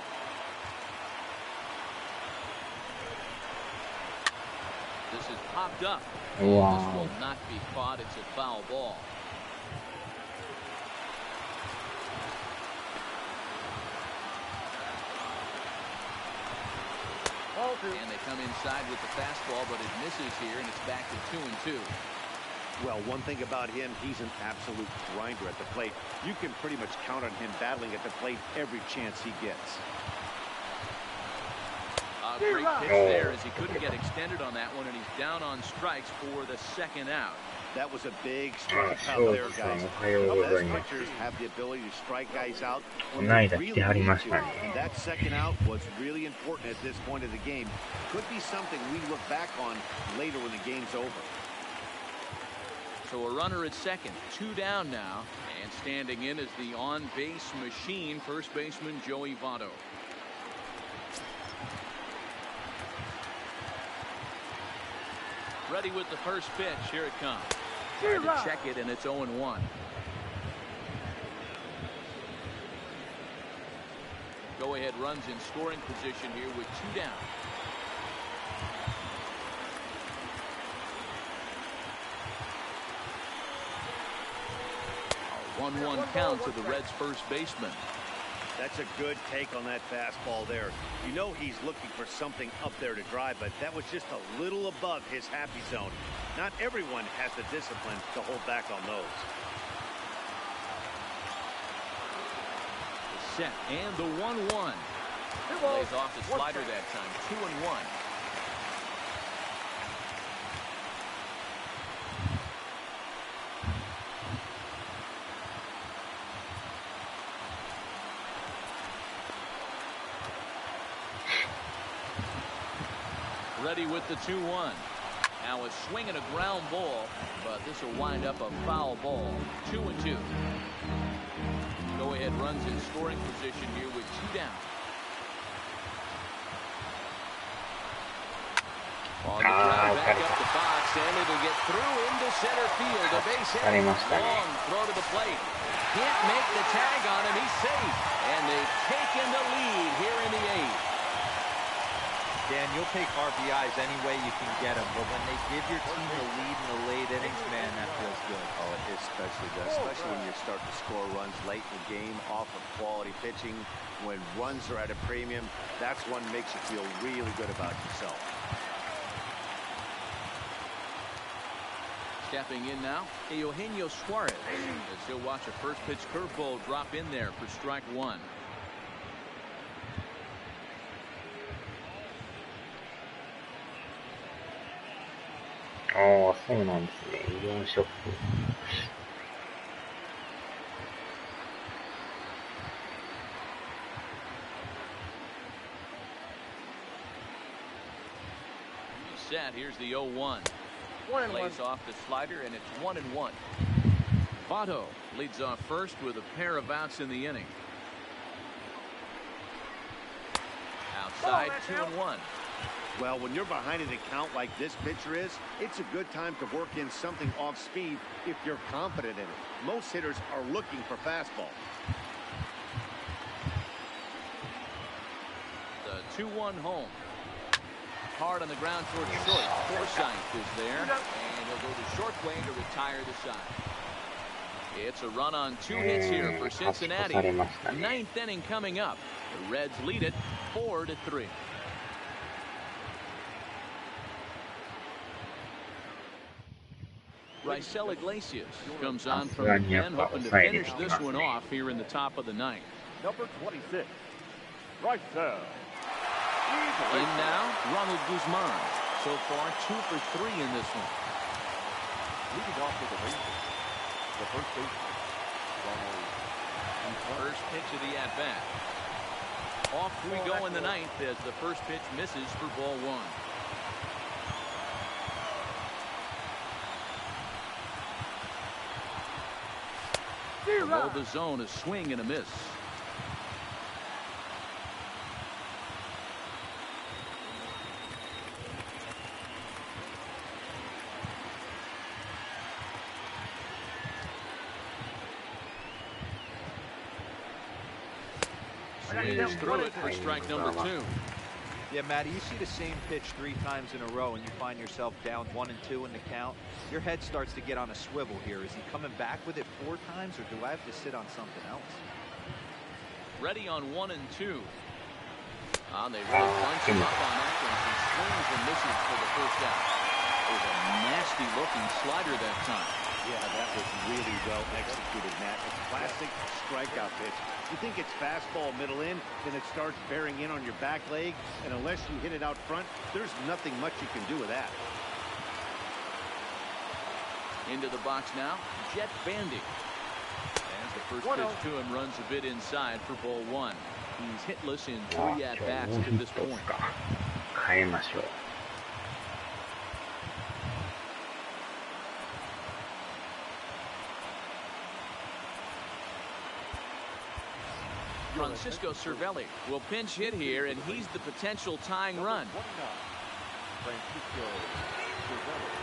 This is popped up. Wow. This will not be caught. It's a foul ball. And they come inside with the fastball, but it misses here, and it's back to 2-2. Well, one thing about him, he's an absolute grinder at the plate. You can pretty much count on him battling at the plate every chance he gets. A great pitch there as he couldn't get extended on that one, and he's down on strikes for the second out. That was a big strike out there, guys. Best pitchers have the ability to strike guys out when they really need to. And that second out was really important at this point of the game. Could be something we look back on later when the game's over. So a runner at second, 2 down now, and standing in is the on-base machine, first baseman Joey Votto. Ready with the first pitch. Here it comes. Trying to check it, and it's 0-1. Go-ahead runs in scoring position here with 2 down. 1-1 count to the Reds' first baseman. That's a good take on that fastball there. You know he's looking for something up there to drive, but that was just a little above his happy zone. Not everyone has the discipline to hold back on those. The set and the 1-1. Lays off the slider that time. 2-1. Ready with the 2-1. Now a swing and a ground ball, but this will wind up a foul ball. 2-2. Go ahead runs in scoring position here with 2 down. On the ground, back up the box, and it'll get through into center field. A base hit, long throw to the plate. Can't make the tag on him. He's safe, and they've taken the lead here in the 8th. Dan, you'll take RBIs any way you can get them, but when they give your team the lead in the late innings, man, that feels good. Oh, it especially does, especially when you start to score runs late in the game off of quality pitching. When runs are at a premium, that's what makes you feel really good about yourself. Stepping in now, Eugenio Suarez, as he'll watch a first pitch curveball drop in there for strike 1. Oh, そうなんですね。イオンショップ。Set. Here's the 0-1. Lays off the slider, and it's 1-1. Votto leads off first with a pair of outs in the inning. Outside, 2-1. Well, when you're behind an account like this pitcher is, it's a good time to work in something off speed if you're confident in it. Most hitters are looking for fastball. The 2-1 home. Hard on the ground towards short. Forsythe is there, and he'll go to short way to retire the side. It's a run on 2 hits here for Cincinnati. 9th inning coming up. The Reds lead it 4-3. Raisel Iglesias comes on from the pen, hoping to finish this one off here in the top of the 9th. Number 26, Raisel. In now, Ronald Guzman. So far, 2 for 3 in this one. Leading off with the Rangers, the first baseman, Ronald. First pitch of the at-bat. Off we go in the 9th as the first pitch misses for ball 1. Below the zone, a swing and a miss. Swings through it for strike number 2. Yeah, Matty, you see the same pitch 3 times in a row and you find yourself down 1 and 2 in the count. Your head starts to get on a swivel here. Is he coming back with it 4 times, or do I have to sit on something else? Ready on 1 and 2. They really bunch him up on that one. He swings and misses for the first out. was a nasty-looking slider that time. Yeah, that was really well executed, Matt. A classic strikeout pitch. You think it's fastball middle in, then it starts bearing in on your back leg, and unless you hit it out front, there's nothing much you can do with that. Into the box now, Jet Bandy. As the first pitch to him runs a bit inside for ball one. He's hitless in 3 at-bats to this point. 変えましょう。Francisco Cervelli will pinch hit here, and he's the potential tying run. Francisco Cervelli.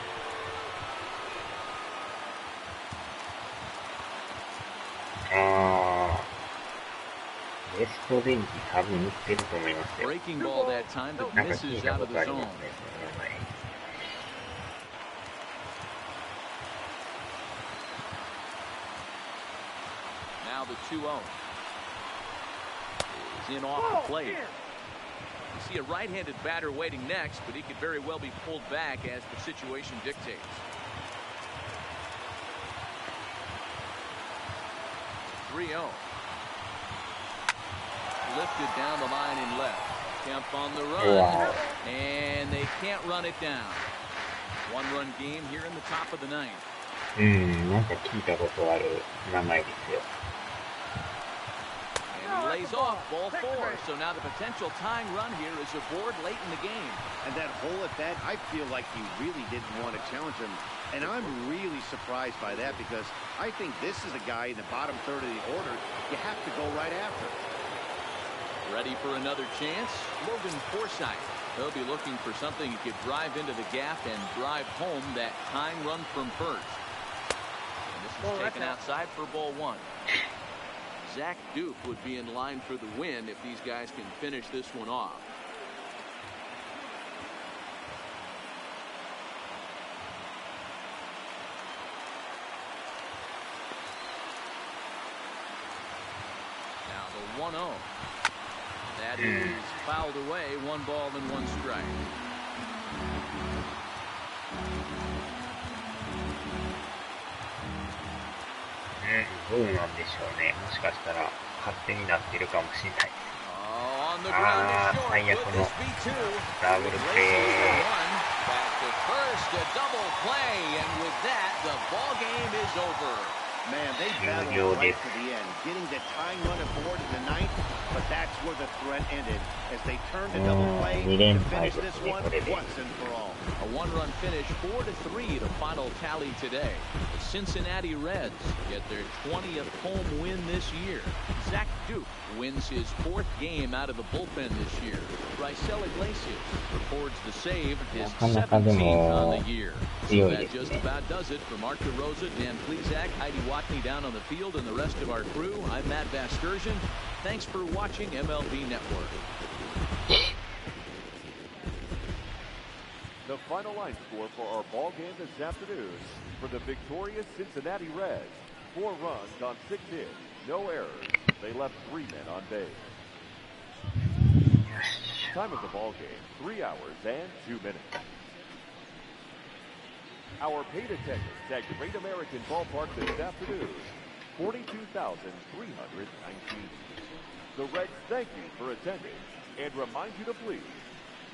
Breaking ball that time, but misses out of the zone. Now the 2-0. Is in off the plate. You see a right-handed batter waiting next, but he could very well be pulled back as the situation dictates. Lifted down the line in left. Kemp on the run. And they can't run it down. 1-run game here in the top of the ninth. なんか聞いたことある名前ですよ。 And he lays off ball 4. So now the potential tying run here is aboard late in the game. And that hole at bat, I feel like he really didn't want to challenge him. And I'm really surprised by that because I think this is a guy in the bottom third of the order you have to go right after. Ready for another chance? Logan Forsythe. They'll be looking for something he could drive into the gap and drive home that tying run from first. And this is taken outside for ball 1. Zach Duke would be in line for the win if these guys can finish this one off. Now the 1-0. That is fouled away. 1 ball and 1 strike. どうなんでしょうね。もしかしたら勝手になってるかもしれないです。最悪のダブルプレー。Man, they battled right to the end, getting the tying run aboard in the ninth, but that's where the threat ended as they turned to double play to finish this one once and for all. A 1-run finish, 4-3 the final tally today. The Cincinnati Reds get their 20th home win this year. Zach Duke wins his 4th game out of the bullpen this year. Raisel Iglesias records the save, his 17th on the year. So that just about does it. For Mark DeRosa, Dan Plesac, Heidi Watney down on the field, and the rest of our crew, I'm Matt Vasgersian. Thanks for watching MLB Network. The final line score for our ball game this afternoon for the victorious Cincinnati Reds. 4 runs on 6 hits, no errors. They left 3 men on base. Time of the ball game, 3 hours and 2 minutes. Our paid attendance at Great American Ballpark this afternoon, 42,319. The Reds thank you for attending and remind you to please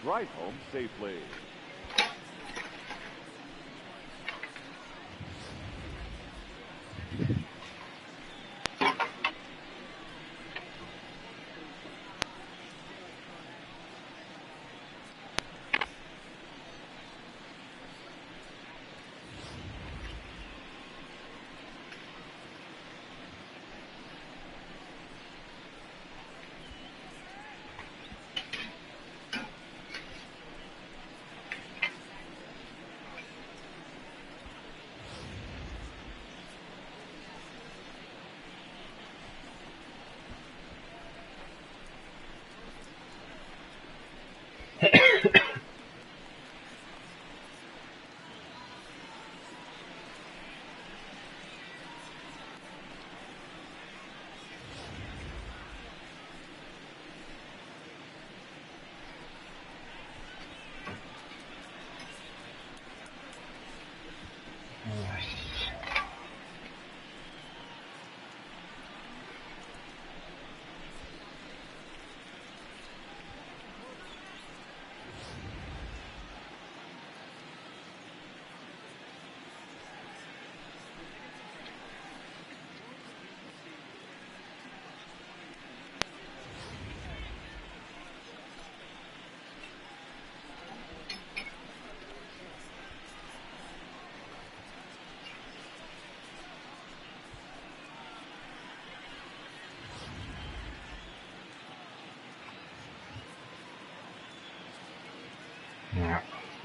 drive home safely.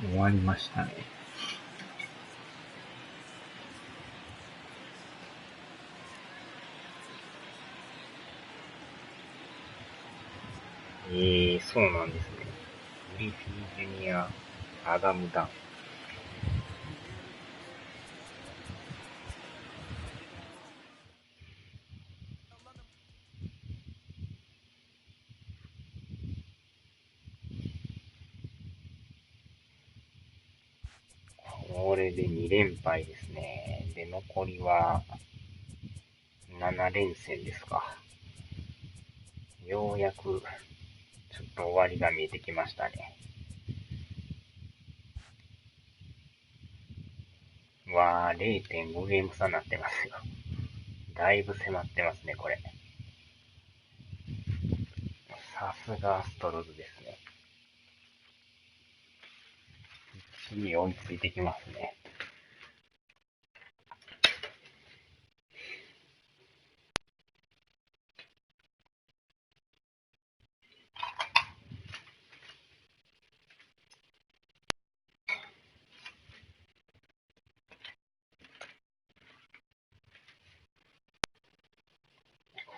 終わりましたね。そうなんですね。グリフィー・ジュニア、アダム・ダン。これで2連敗ですね。で、残りは7連戦ですか。ようやく、ちょっと終わりが見えてきましたね。わー、0.5 ゲーム差になってますよ。だいぶ迫ってますね、これ。さすがアストロズですね。一気に追いついてきますね。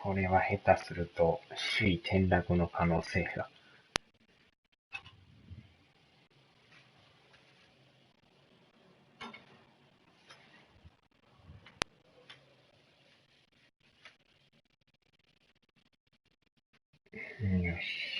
これは下手すると首位転落の可能性が。よし。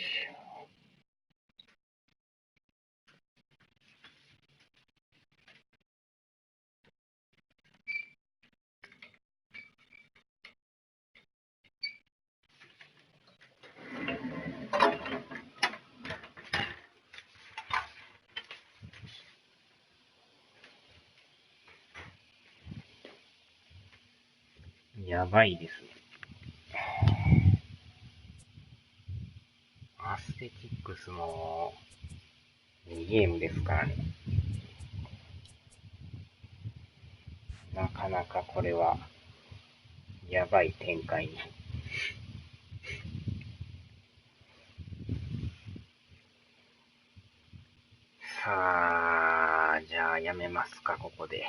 やばいですね。アスレチックスも2ゲームですからね。なかなかこれはやばい展開に。さあ、じゃあやめますか、ここで。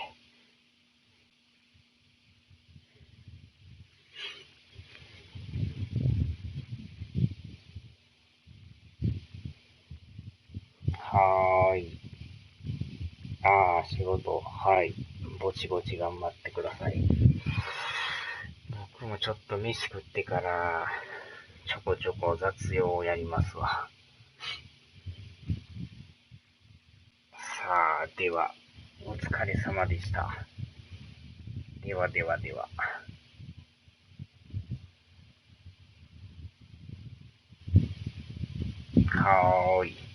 はーい。ああ、仕事、はい。ぼちぼち頑張ってください。僕もちょっと飯食ってから、ちょこちょこ雑用をやりますわ。さあ、では、お疲れ様でした。ではではでは。はーい。